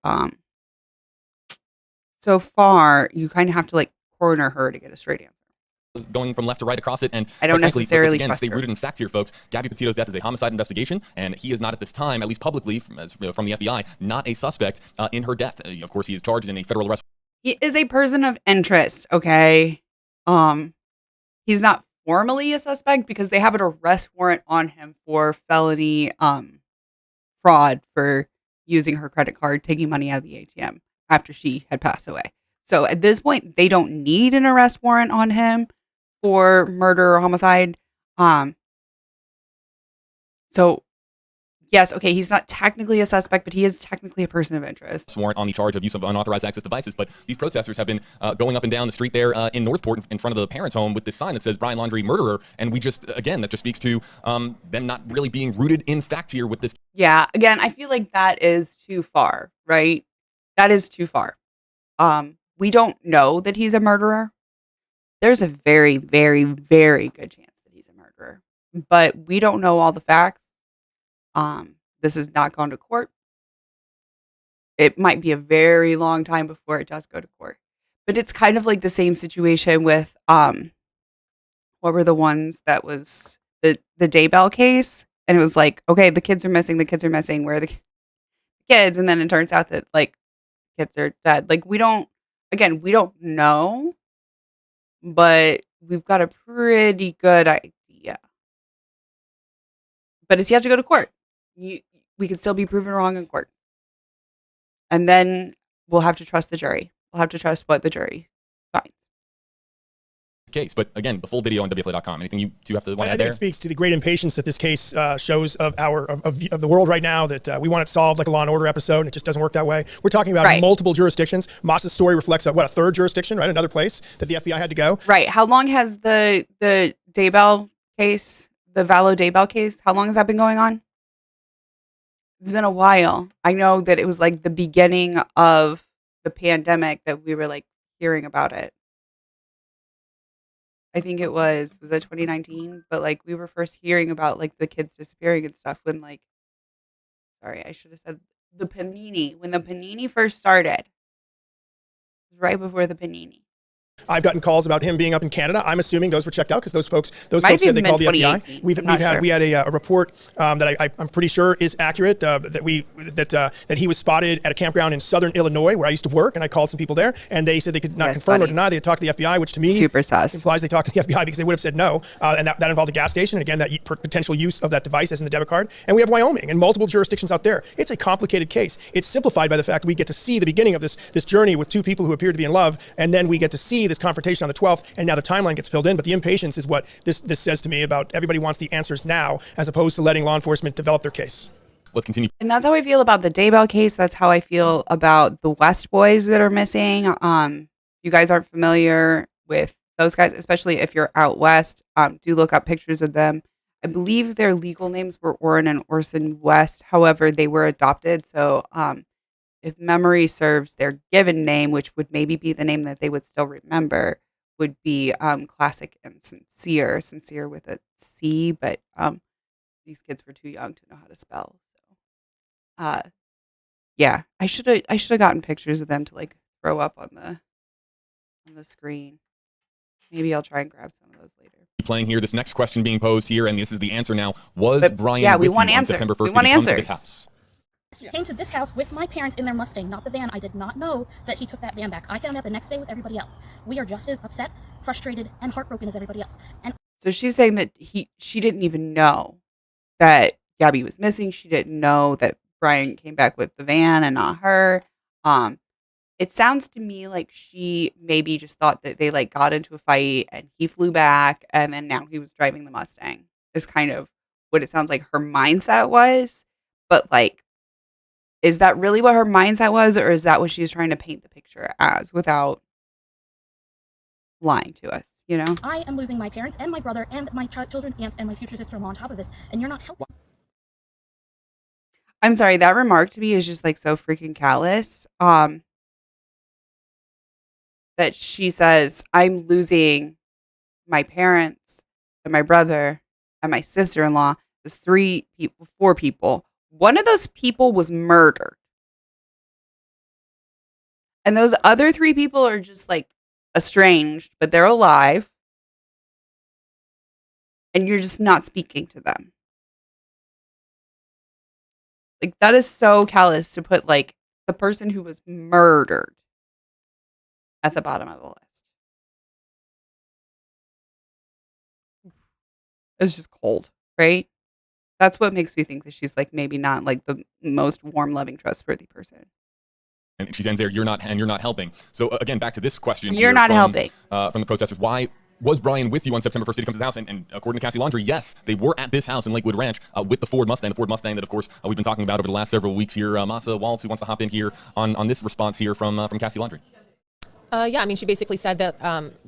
so far, you kind of have to like corner her to get a straight answer. Going from left to right across it, and I don't quite frankly, necessarily let's again trust stay her. rooted in fact here, folks. Gabby Petitio's death is a homicide investigation, and he is not at this time, at least publicly, from the FBI, not a suspect in her death. Of course, he is charged in a federal arrest. He is a person of interest, okay? He's not formally a suspect because they have an arrest warrant on him for felony fraud for using her credit card, taking money out of the ATM after she had passed away. So at this point, they don't need an arrest warrant on him for murder or homicide. So yes, okay, he's not technically a suspect, but he is technically a person of interest. Warrant on the charge of use of unauthorized access devices. But these protesters have been going up and down the street there in Northport in front of the parents' home with this sign that says Brian Laundrie murderer. And we just, again, that just speaks to them not really being rooted in fact here with this. Yeah, again, I feel like that is too far, right? That is too far. We don't know that he's a murderer. There's a very, very, very good chance that he's a murderer. but we don't know all the facts. This has not gone to court. It might be a very long time before it does go to court. But it's kind of like the same situation with what were the ones that was the Daybell case, and it was like, okay, the kids are missing, where are the kids? And then it turns out that like kids are dead. Like we don't know, but we've got a pretty good idea. But it's yet to go to court. We could still be proven wrong in court. And then we'll have to trust the jury. We'll have to trust what the jury finds. Case, but again, the full video on WFLA.com. Anything you have to want to I add think there? it speaks to the great impatience that this case shows of the world right now, that we want it solved like a Law and Order episode, and it just doesn't work that way. We're talking about multiple jurisdictions. Moss's story reflects a third jurisdiction, right? Another place that the FBI had to go. Right. How long has the Daybell case, the Vallow Daybell case, how long has that been going on? It's been a while. I know that it was like the beginning of the pandemic that we were like hearing about it. I think it was that 2019? But like we were first hearing about like the kids disappearing and stuff when like, sorry, I should have said the Panini. When the Panini first started, it was right before the Panini. I've gotten calls about him being up in Canada. I'm assuming those were checked out because those folks said they called the FBI. We had a report that I'm pretty sure is accurate that he was spotted at a campground in southern Illinois where I used to work, and I called some people there, and they said they could not confirm or deny. They had talked to the FBI, which to me super sus. Implies they talked to the FBI because they would have said no, and that involved a gas station, and again that potential use of that device as in the debit card. And we have Wyoming and multiple jurisdictions out there. It's a complicated case. It's simplified by the fact we get to see the beginning of this journey with two people who appear to be in love, and then we get to see this confrontation on the 12th, and now the timeline gets filled in. But the impatience is what this says to me about everybody wants the answers now, as opposed to letting law enforcement develop their case. Let's continue. And that's how I feel about the Daybell case. That's how I feel about the West boys that are missing. You guys aren't familiar with those guys, especially if you're out west. Do look up pictures of them. I believe their legal names were Orrin and Orson West. However, they were adopted. So if memory serves, their given name, which would maybe be the name that they would still remember, would be Classic and Sincere. Sincere with a C, but these kids were too young to know how to spell. So, yeah, I should have gotten pictures of them to like throw up on the screen. Maybe I'll try and grab some of those later. Playing here, this next question being posed here, and this is the answer now. Was Brian we with you want on answers. September 1st? We want to come to answers. this house? He came to this house with my parents in their Mustang, not the van. I did not know that he took that van back. I found out the next day with everybody else. We are just as upset, frustrated, and heartbroken as everybody else. And so she's saying that she didn't even know that Gabby was missing. She didn't know that Brian came back with the van and not her. It sounds to me like she maybe just thought that they like got into a fight and he flew back, and then now he was driving the Mustang. Is kind of what it sounds like her mindset was. But like, is that really what her mindset was, or is that what she's trying to paint the picture as without lying to us, you know? I am losing my parents and my brother and my children's aunt and my future sister-in-law on top of this, and you're not helping. I'm sorry, that remark to me is just like so freaking callous. That she says, I'm losing my parents and my brother and my sister-in-law. There's 4 people. One of those people was murdered. And those other 3 people are just like estranged, but they're alive. And you're just not speaking to them. Like, that is so callous to put like the person who was murdered at the bottom of the list. It's just cold, right? That's what makes me think that she's like maybe not like the most warm, loving, trustworthy person. And she ends there, you're not helping. So again, back to this question. You're not helping. From the protesters, why was Brian with you on September 1st? Did he come to the house? And according to Cassie Laundrie, yes, they were at this house in Lakewood Ranch with the Ford Mustang. The Ford Mustang that, of course, we've been talking about over the last several weeks here. Masa Walt, who wants to hop in here on this response here from Cassie Laundrie. Yeah, I mean, she basically said that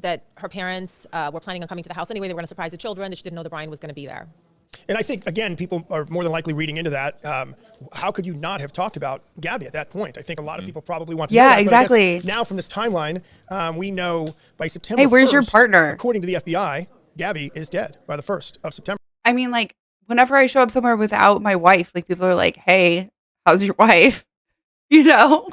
that her parents were planning on coming to the house anyway. They were going to surprise the children. That she didn't know that Brian was going to be there. And I think, again, people are more than likely reading into that. How could you not have talked about Gabby at that point? I think a lot of people probably want to know that. Yeah, exactly. Now from this timeline, we know by September 1st, hey, where's your partner? According to the FBI, Gabby is dead by the 1st of September. I mean, like, whenever I show up somewhere without my wife, like, people are like, "Hey, how's your wife?" You know?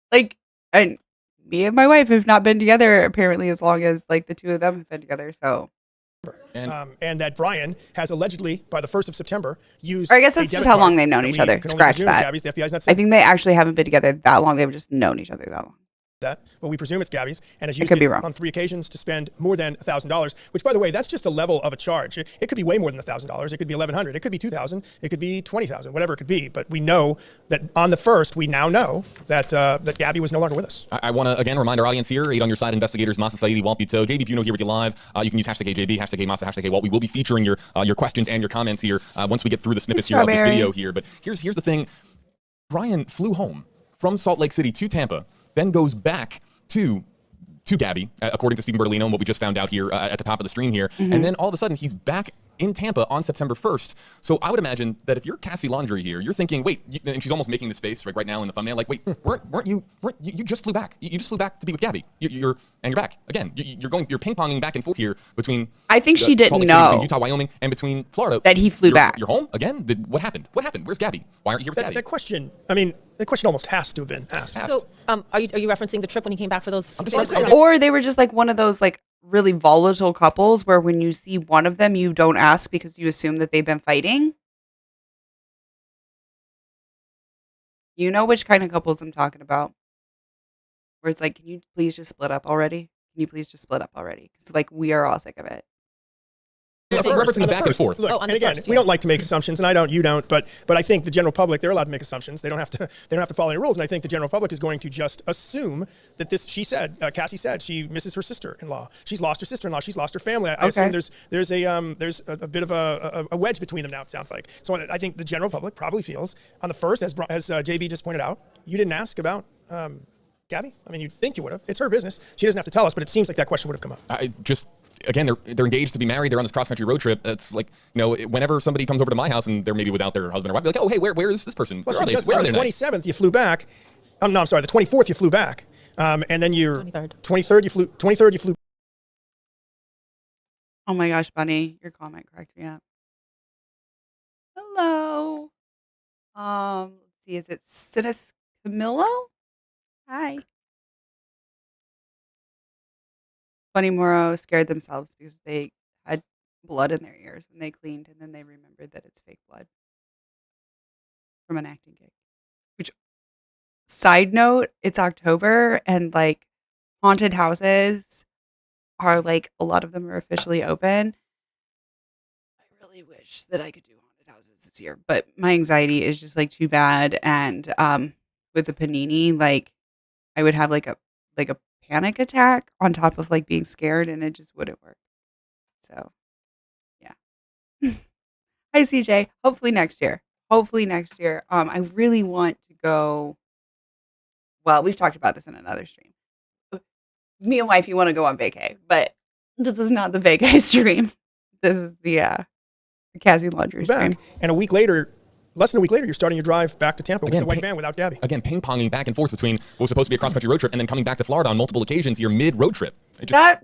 Like, and me and my wife have not been together apparently as long as, like, the two of them have been together, so. And that Brian has allegedly, by the 1st of September, used. Or I guess that's a just debit how long card they've known that each we other. can only Scratch presume that. Gabby's. The FBI's not I saying think they actually haven't been together that long. They've just known each other that long. that, but we presume it's Gabby's, and has used could be it wrong. on 3 occasions to spend more than $1,000. Which, by the way, that's just a level of a charge. It could be way more than $1,000. It could be $1,100. It could be $2,000. It could be $20,000. Whatever it could be. But we know that on the 1st, we now know that that Gabby was no longer with us. I want to again remind our audience here, 8 on your side investigators, Masa Saidi, Walt Buteau, JB Puno here with you live. You can use hashtag AJB, hashtag AMasa, hashtag AWalt. We will be featuring your questions and your comments here once we get through the snippets here of this video here. But here's the thing. Brian flew home from Salt Lake City to Tampa, then goes back to Gabby, according to Stephen Bertolino, and what we just found out here at the top of the stream here. And then all of a sudden, he's back in Tampa on September 1st. So I would imagine that if you're Cassie Laundrie here, you're thinking, wait, and she's almost making the space right now in the thumbnail, like, wait, weren't you just flew back? You just flew back to be with Gabby. You're back again. You're ping-ponging back and forth here between. I think she didn't Salt Lake City, know between Utah, Wyoming, and between Florida. that he flew back. You're home again. What happened? What happened? Where's Gabby? Why aren't you here with Gabby? That question, I mean, the question almost has to have been asked. So, are you referencing the trip when he came back for those? Or they were just like one of those like really volatile couples where when you see one of them, you don't ask because you assume that they've been fighting. You know which kind of couples I'm talking about. Where it's like, can you please just split up already? Can you please just split up already? Because like we are all sick of it. Referencing the back and forth. Look, on and the again, first, we yeah. don't like to make assumptions, and I don't, you don't, but I think the general public, they're allowed to make assumptions. They don't have to follow any rules, and I think the general public is going to just assume that this. She said, Cassie said, she misses her sister-in-law. She's lost her sister-in-law. She's lost her family. I assume there's a bit of a wedge between them now. It sounds like. So I think the general public probably feels on the 1st, as JB just pointed out, you didn't ask about Gabby. I mean, you'd think you would have. It's her business. She doesn't have to tell us, but it seems like that question would have come up. Again, they're engaged to be married. They're on this cross-country road trip. It's like, whenever somebody comes over to my house and they're maybe without their husband or wife, be like, oh, hey, where is this person? Plus, Where are they? just Where are on they the tonight? 27th, you flew back. No, I'm sorry, the 24th you flew back, and then your 23rd you flew. Oh my gosh, Bunny, your comment cracked me up. Hello. Let's see, is it Sinis Camillo? Hi. Bunny Morrow scared themselves because they had blood in their ears when they cleaned, and then they remembered that it's fake blood from an acting gig. Which, side note, it's October, and like haunted houses are like a lot of them are officially open. I really wish that I could do haunted houses this year, but my anxiety is just like too bad. And with the panini, like I would have like a panic attack on top of like being scared, and it just wouldn't work. So, yeah. Hi, CJ. Hopefully next year. I really want to go. Well, we've talked about this in another stream. Me and wifey want to go on vacay, but this is not the vacay stream. This is the Cassie Laundrie stream. And less than a week later, you're starting your drive back to Tampa with the white van without Gabby. Again, ping-ponging back and forth between what was supposed to be a cross-country road trip and then coming back to Florida on multiple occasions here mid-road trip. That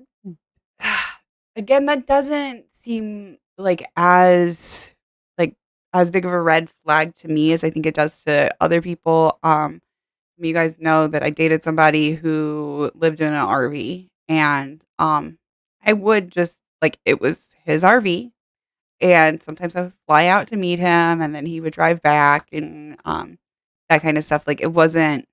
doesn't seem like as big of a red flag to me as I think it does to other people. You guys know that I dated somebody who lived in an RV, and I would just it was his RV. And sometimes I would fly out to meet him, and then he would drive back, and that kind of stuff. Like, it wasn't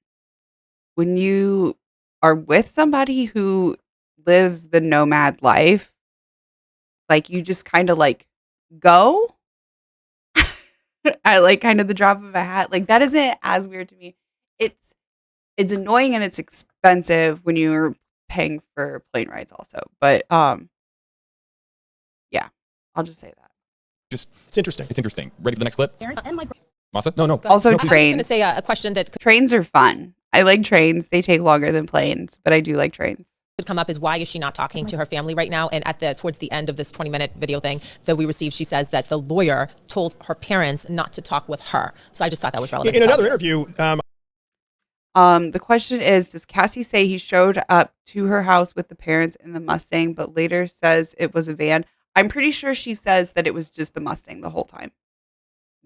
when you are with somebody who lives the nomad life, like you just kind of go at kind of the drop of a hat. Like, that isn't as weird to me. It's annoying and it's expensive when you're paying for plane rides also. But yeah, I'll just say that. It's interesting. It's interesting. Ready for the next clip? And my Masa? No. Also, I was trains. going to say a question that Trains are fun. I like trains. They take longer than planes, but I do like trains. could come up is why is she not talking to her family right now? And towards the end of this 20-minute video thing that we received, she says that the lawyer told her parents not to talk with her. So I just thought that was relevant. In another interview, the question is, does Cassie say he showed up to her house with the parents in the Mustang, but later says it was a van? I'm pretty sure she says that it was just the Mustang the whole time.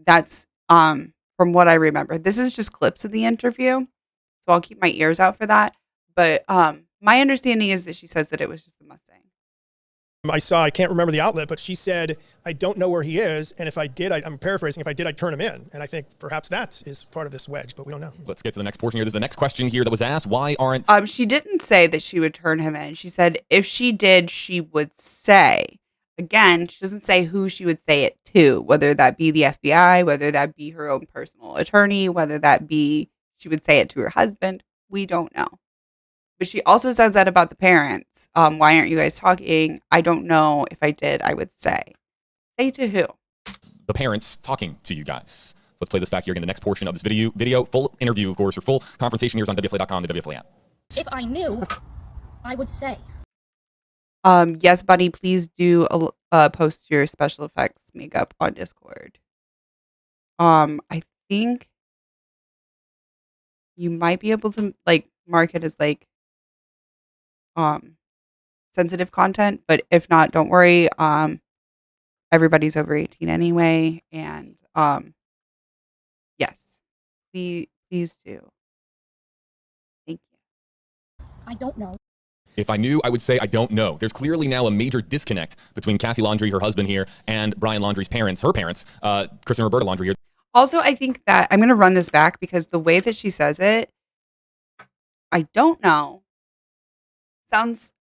That's from what I remember. This is just clips of the interview, so I'll keep my ears out for that. But my understanding is that she says that it was just the Mustang. I can't remember the outlet, but she said, I don't know where he is. And if I did, I'm paraphrasing, if I did, I'd turn him in. And I think perhaps that is part of this wedge, but we don't know. Let's get to the next portion here. There's the next question here that was asked. Why aren't... She didn't say that she would turn him in. She said if she did, she would say. Again, she doesn't say who she would say it to, whether that be the FBI, whether that be her own personal attorney, whether that be she would say it to her husband. We don't know. But she also says that about the parents. Why aren't you guys talking? I don't know. If I did, I would say. Say to who? The parents talking to you guys. Let's play this back here again. The next portion of this video, full interview, of course, or full confrontation here is on WFLA.com, the WFLA app. If I knew, I would say. Yes, Bunny, please do post your special effects makeup on Discord. I think you might be able to mark it as sensitive content, but if not, don't worry. Everybody's over 18 anyway, and yes, please do. Thank you. I don't know. If I knew, I would say I don't know. There's clearly now a major disconnect between Cassie Laundrie, her husband here, and Brian Laundrie's parents, her parents, Chris and Roberta Laundrie here. Also, I think that I'm going to run this back because the way that she says it, I don't know, sounds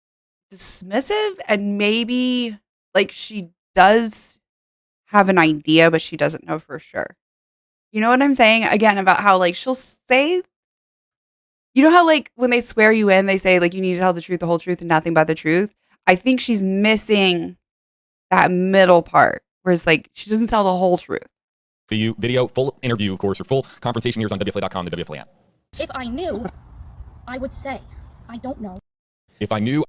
dismissive, and maybe she does have an idea, but she doesn't know for sure. You know what I'm saying? Again, about how she'll say, you know how when they swear you in, they say you need to tell the truth, the whole truth, and nothing but the truth. I think she's missing that middle part, whereas she doesn't tell the whole truth. Video, full interview, of course, or full confrontation here is on WFLA.com, the WFLA app. If I knew, I would say. I don't know. If I knew...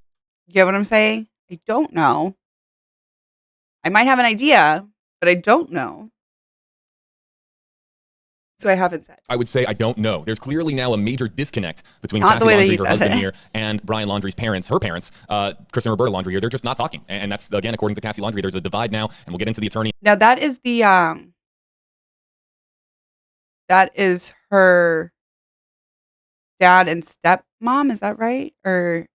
You get what I'm saying? I don't know. I might have an idea, but I don't know. So I haven't said. I would say I don't know. There's clearly now a major disconnect between Not Cassie the way that Laundrie, he her says husband it. here, and Brian Laundrie's parents, her parents, Chris and Roberta Laundrie here. They're just not talking. And that's, again, according to Cassie Laundrie, there's a divide now, and we'll get into the attorney. Now that is that is her dad and stepmom, is that right? Or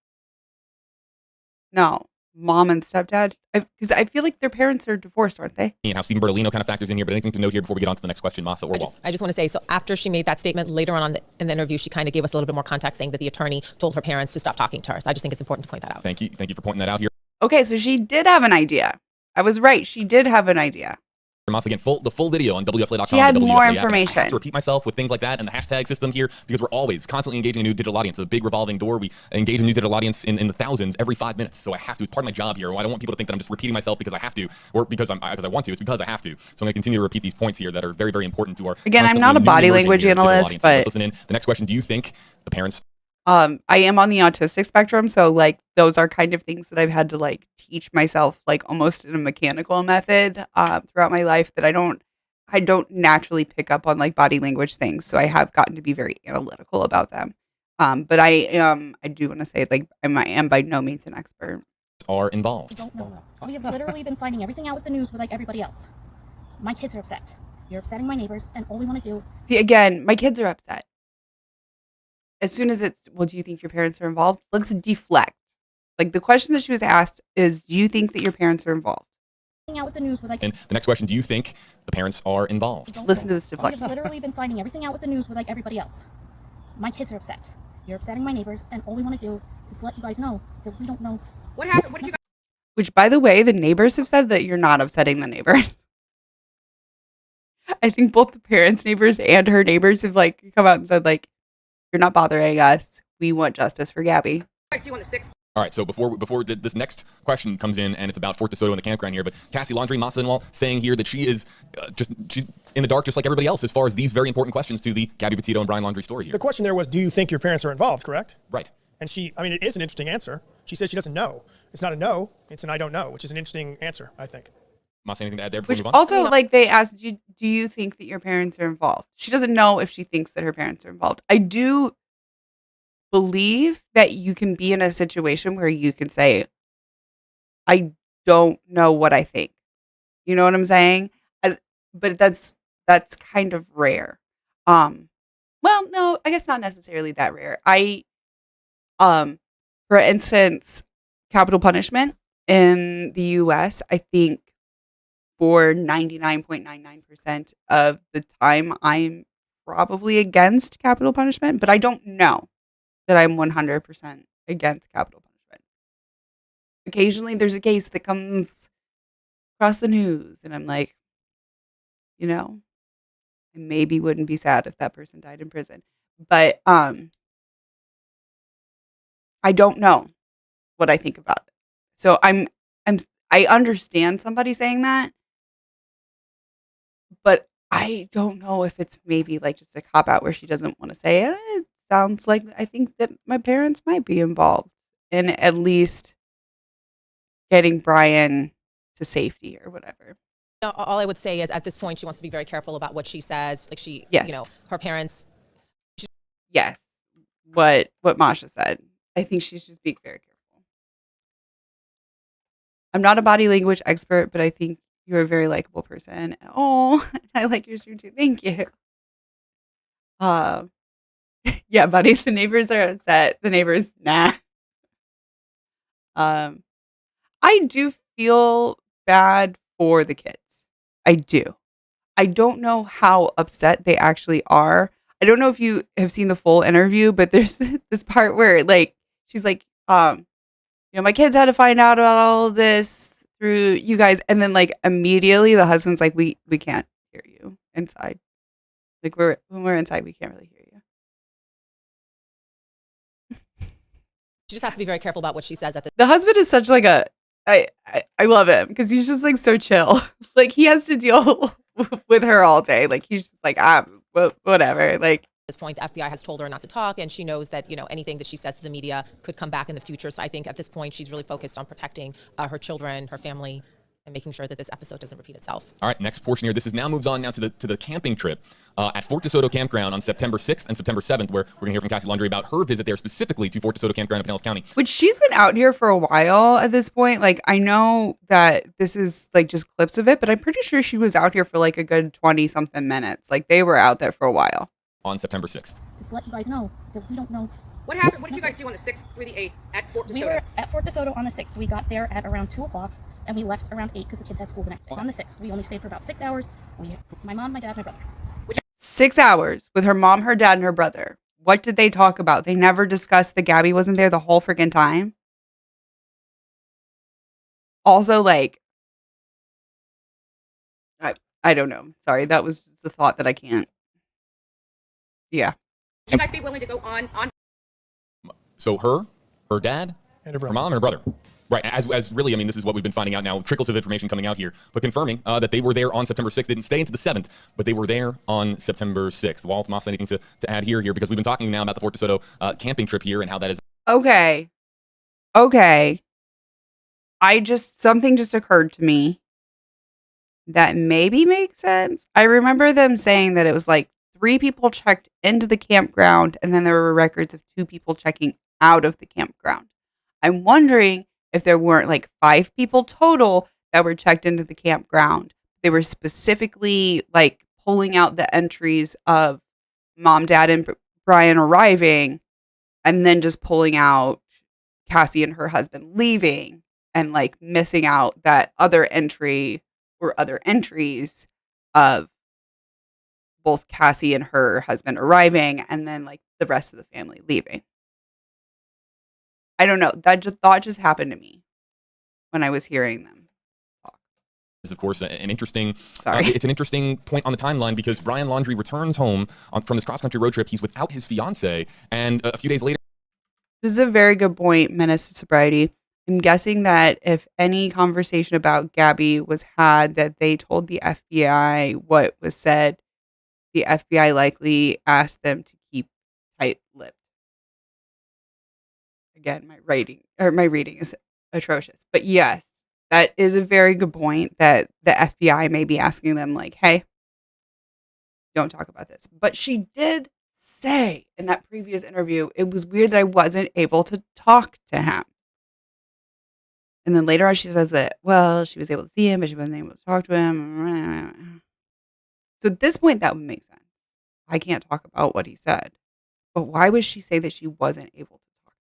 no, mom and stepdad? Because I feel like their parents are divorced, aren't they? And how Stephen Bertolino kind of factors in here, but anything to note here before we get on to the next question, Masa or Walt? I just want to say, so after she made that statement, later on in the interview, she kind of gave us a little bit more context, saying that the attorney told her parents to stop talking to her. So I just think it's important to point that out. Thank you for pointing that out here. Okay, so she did have an idea. I was right. She did have an idea. Masa, again, the full video on WFLA.com. She had the more WFLA app. information. I have to repeat myself with things like that and the hashtag system here because we're always constantly engaging a new digital audience. A big revolving door. We engage a new digital audience in the thousands every 5 minutes. So I have to. It's part of my job here. I don't want people to think that I'm just repeating myself because I have to or because I want to. It's because I have to. So I'm going to continue to repeat these points here that are very, very important to our. Again, I'm not a body language analyst, but let's listen in. The next question: do you think the parents? I am on the autistic spectrum, so those are kind of things that I've had to teach myself almost in a mechanical method throughout my life that I don't naturally pick up on body language things. So I have gotten to be very analytical about them. But I do want to say I am by no means an expert. Are involved. I don't know. We have literally been finding everything out with the news with everybody else. My kids are upset. You're upsetting my neighbors, and all we want to do. See, again, my kids are upset. As soon as it's, well, do you think your parents are involved? Let's deflect. The question that she was asked is, do you think that your parents are involved? Out with the news with And the next question: do you think the parents are involved? Listen to this We deflection. have literally been finding everything out with the news with everybody else. My kids are upset. You're upsetting my neighbors, and all we want to do is let you guys know that we don't know what happened. What did you guys? Which, by the way, the neighbors have said that you're not upsetting the neighbors. I think both the parents' neighbors and her neighbors have come out and said you're not bothering us. We want justice for Gabby. All right, so before this next question comes in, and it's about Fort DeSoto and the campground here, but Cassie Laundrie, Masa and Walt saying here that she is she's in the dark just like everybody else as far as these very important questions to the Gabby Petitio and Brian Laundrie story here. The question there was, do you think your parents are involved, correct? Right. And it is an interesting answer. She says she doesn't know. It's not a no, it's an I don't know, which is an interesting answer, I think. Masa, anything to add there before Which we move on? also, they asked, do you think that your parents are involved? She doesn't know if she thinks that her parents are involved. I do believe that you can be in a situation where you can say, I don't know what I think. You know what I'm saying? But that's kind of rare. Well, no, I guess not necessarily that rare. Um, for instance, capital punishment in the U.S., I think for 99.99% of the time, I'm probably against capital punishment, but I don't know that I'm 100% against capital punishment. Occasionally, there's a case that comes across the news, and I'm like, you know, I maybe wouldn't be sad if that person died in prison. But I don't know what I think about it. So I understand somebody saying that, but I don't know if it's maybe like just a cop out where she doesn't want to say it. It sounds like I think that my parents might be involved in at least getting Brian to safety or whatever. All I would say is at this point, she wants to be very careful about what she says. Like Yes. Her parents. Yes. What Masha said. I think she's just being very careful. I'm not a body language expert, but I think you're a very likable person. Oh, I like your stream too. Thank you. Yeah, buddy. The neighbors are upset. The neighbors, nah. I do feel bad for the kids. I do. I don't know how upset they actually are. I don't know if you have seen the full interview, but there's this part where like she's like, my kids had to find out about all of this through you guys, and then like immediately the husband's like, we can't hear you inside. Like when we're inside, we can't really hear you. She just has to be very careful about what she says at the. The husband is such like I love him because he's just like so chill. Like he has to deal with her all day. Like he's just like whatever. Like At this point, the FBI has told her not to talk, and she knows that anything that she says to the media could come back in the future. So I think at this point, she's really focused on protecting her children, her family, and making sure that this episode doesn't repeat itself. All right, next portion here. This is now moves on now to the camping trip at Fort DeSoto Campground on September 6th and September 7th, where we're going to hear from Cassie Laundrie about her visit there specifically to Fort DeSoto Campground in Pinellas County. Which she's been out here for a while at this point. Like I know that this is like just clips of it, but I'm pretty sure she was out here for like a good 20 something minutes. Like they were out there for a while. On September 6th. Just to let you guys know that we don't know. What happened? What did you guys do on the 6th through the 8th at Fort DeSoto? We were at Fort DeSoto on the 6th. We got there at around 2 o'clock, and we left around 8 because the kids had school the next day. On the 6th, we only stayed for about 6 hours. My mom, my dad, my brother. 6 hours with her mom, her dad, and her brother. What did they talk about? They never discussed that Gabby wasn't there the whole freaking time. Also, like, I don't know. Sorry, that was just a thought that I can't. Yeah. Would you guys be willing to go on? So her dad, And her brother. her mom, and her brother. Right, as really, I mean, this is what we've been finding out now, trickles of information coming out here, but confirming that they were there on September 6th. They didn't stay into the 7th, but they were there on September 6th. Walt, Moss, anything to add here? Because we've been talking now about the Fort DeSoto camping trip here and how that is. Okay. Something just occurred to me that maybe makes sense. I remember them saying that it was like 3 people checked into the campground, and then there were records of 2 people checking out of the campground. I'm wondering if there weren't like 5 people total that were checked into the campground. They were specifically like pulling out the entries of mom, dad, and Brian arriving, and then just pulling out Cassie and her husband leaving, and like missing out that other entry or other entries of both Cassie and her husband arriving, and then like the rest of the family leaving. I don't know. That thought just happened to me when I was hearing them talk. Is of course an interesting. Sorry. It's an interesting point on the timeline because Brian Laundrie returns home from this cross-country road trip. He's without his fiance, and a few days later. This is a very good point, Menace to Sobriety. I'm guessing that if any conversation about Gabby was had, that they told the FBI what was said, the FBI likely asked them to keep tight-lipped. Again, my reading is atrocious. But yes, that is a very good point that the FBI may be asking them like, hey, don't talk about this. But she did say in that previous interview, it was weird that I wasn't able to talk to him. And then later on, she says that, well, she was able to see him, but she wasn't able to talk to him. So at this point, that would make sense. I can't talk about what he said. But why would she say that she wasn't able to talk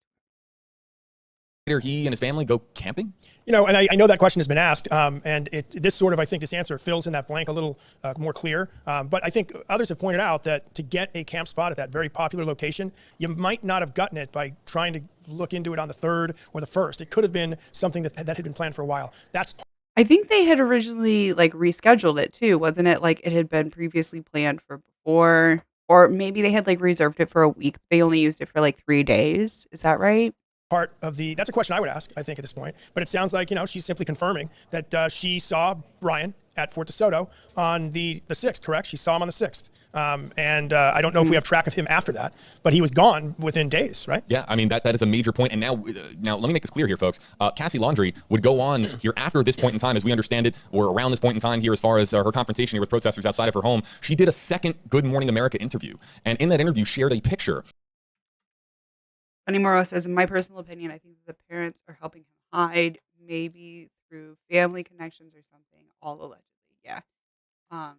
Later, he and his family go camping? You know, and I know that question has been asked, and this sort of, I think this answer fills in that blank a little more clear. But I think others have pointed out that to get a camp spot at that very popular location, you might not have gotten it by trying to look into it on the 3rd or the 1st. It could have been something that had been planned for a while. That's I think they had originally like rescheduled it too, wasn't it? Like it had been previously planned for before, or maybe they had like reserved it for a week. They only used it for like 3 days. Is that right? part of the, that's a question I would ask, I think, at this point. But it sounds like, you know, she's simply confirming that she saw Brian at Fort DeSoto on the 6th, correct? She saw him on the 6th. And I don't know if we have track of him after that, but he was gone within days, right? Yeah, I mean, that is a major point. And now let me make this clear here, folks. Cassie Laundrie would go on here after this point in time, as we understand it, or around this point in time here, as far as her confrontation here with protesters outside of her home. She did a second Good Morning America interview. And in that interview, shared a picture. Funny Morrow says, in my personal opinion, I think that the parents are helping him hide, maybe through family connections or something, all allegedly. Yeah. I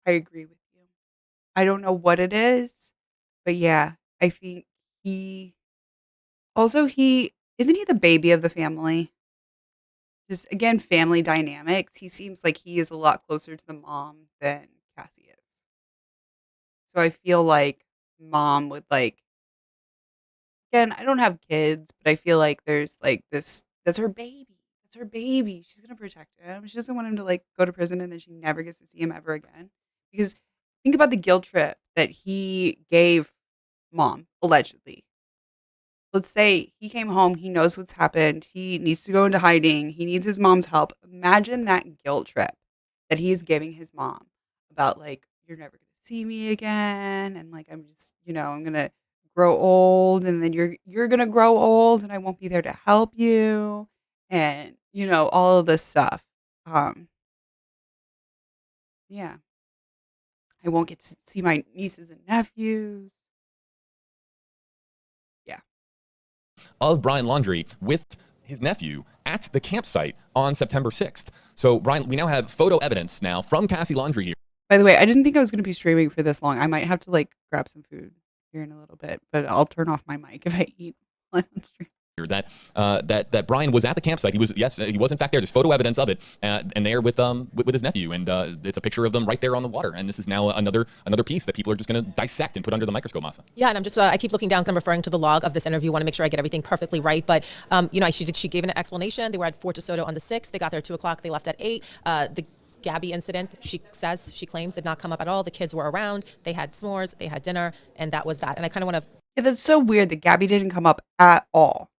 agree with you. I don't know what it is, but yeah, I think he isn't he the baby of the family? Just again, family dynamics. He seems like he is a lot closer to the mom than Cassie is. So I feel like mom would like, again, I don't have kids, but I feel like there's like this, that's her baby. That's her baby. She's going to protect him. She doesn't want him to like go to prison and then she never gets to see him ever again. Because think about the guilt trip that he gave mom, allegedly. Let's say he came home, he knows what's happened, he needs to go into hiding, he needs his mom's help. Imagine that guilt trip that he's giving his mom about like, you're never going to see me again. And like, I'm just, I'm going to grow old and then you're going to grow old and I won't be there to help you. And, all of this stuff. Yeah. I won't get to see my nieces and nephews. Yeah. Of Brian Laundrie with his nephew at the campsite on September 6th. So, Brian, we now have photo evidence now from Cassie Laundrie here. By the way, I didn't think I was going to be streaming for this long. I might have to like grab some food here in a little bit, but I'll turn off my mic if I eat while I'm on stream. That Brian was at the campsite. He was in fact there. There's photo evidence of it, and there with his nephew, and it's a picture of them right there on the water. And this is now another piece that people are just going to dissect and put under the microscope, Masa. Yeah, and I'm just I keep looking down because I'm referring to the log of this interview. Want to make sure I get everything perfectly right. But she gave an explanation. They were at Fort DeSoto on the 6th. They got there at 2:00. They left at 8. The Gabby incident, she claims did not come up at all. The kids were around. They had s'mores. They had dinner, and that was that. And I kind of want to. Yeah, that's so weird that Gabby didn't come up at all.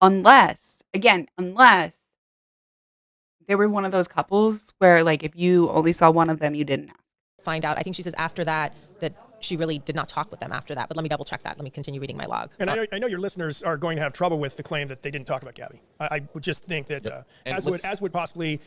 Unless they were one of those couples where, like, if you only saw one of them, you didn't ask. Find out. I think she says after that she really did not talk with them after that. But let me double check that. Let me continue reading my log. And I know your listeners are going to have trouble with the claim that they didn't talk about Gabby. I would just think that, as would possibly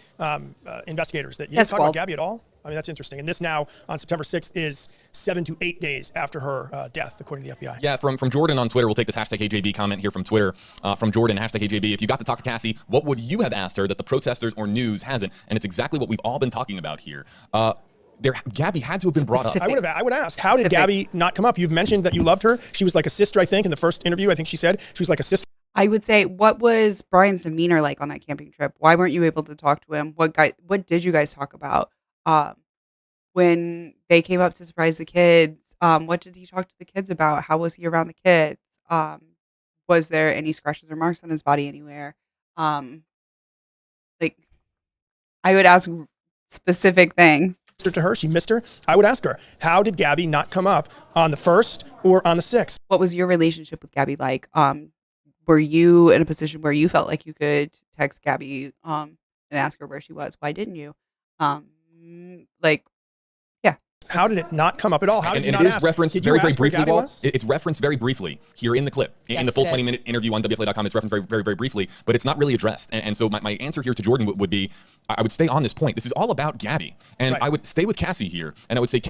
investigators, that you didn't talk about Gabby at all. I mean, that's interesting. And this now on September 6th is 7 to 8 days after her death, according to the FBI. Yeah, from Jordan on Twitter. We'll take this hashtag AJB comment here from Twitter. From Jordan, hashtag AJB. If you got to talk to Cassie, what would you have asked her that the protesters or news hasn't? And it's exactly what we've all been talking about here. Gabby had to have been brought up. I would ask, how did Gabby not come up? You've mentioned that you loved her. She was like a sister, I think, in the first interview. I think she said she was like a sister. I would say, what was Brian's demeanor like on that camping trip? Why weren't you able to talk to him? What did you guys talk about? When they came up to surprise the kids, what did he talk to the kids about? How was he around the kids? Was there any scratches or marks on his body anywhere? Like, I would ask specific things. To her, she missed her. I would ask her, how did Gabby not come up on the 1st or on the 6th? What was your relationship with Gabby like? Were you in a position where you felt like you could text Gabby and ask her where she was? Why didn't you? How did it not come up at all? How did you not it is ask? referenced Did very, you very ask where briefly, Gabby Walt. was? It's referenced very briefly here in the clip. In the full 20-minute interview on WFLA.com, it's referenced very, very, very briefly, but it's not really addressed. And so my answer here to Jordan would be, I would stay on this point. This is all about Gabby. And I would stay with Cassie here, and I would say,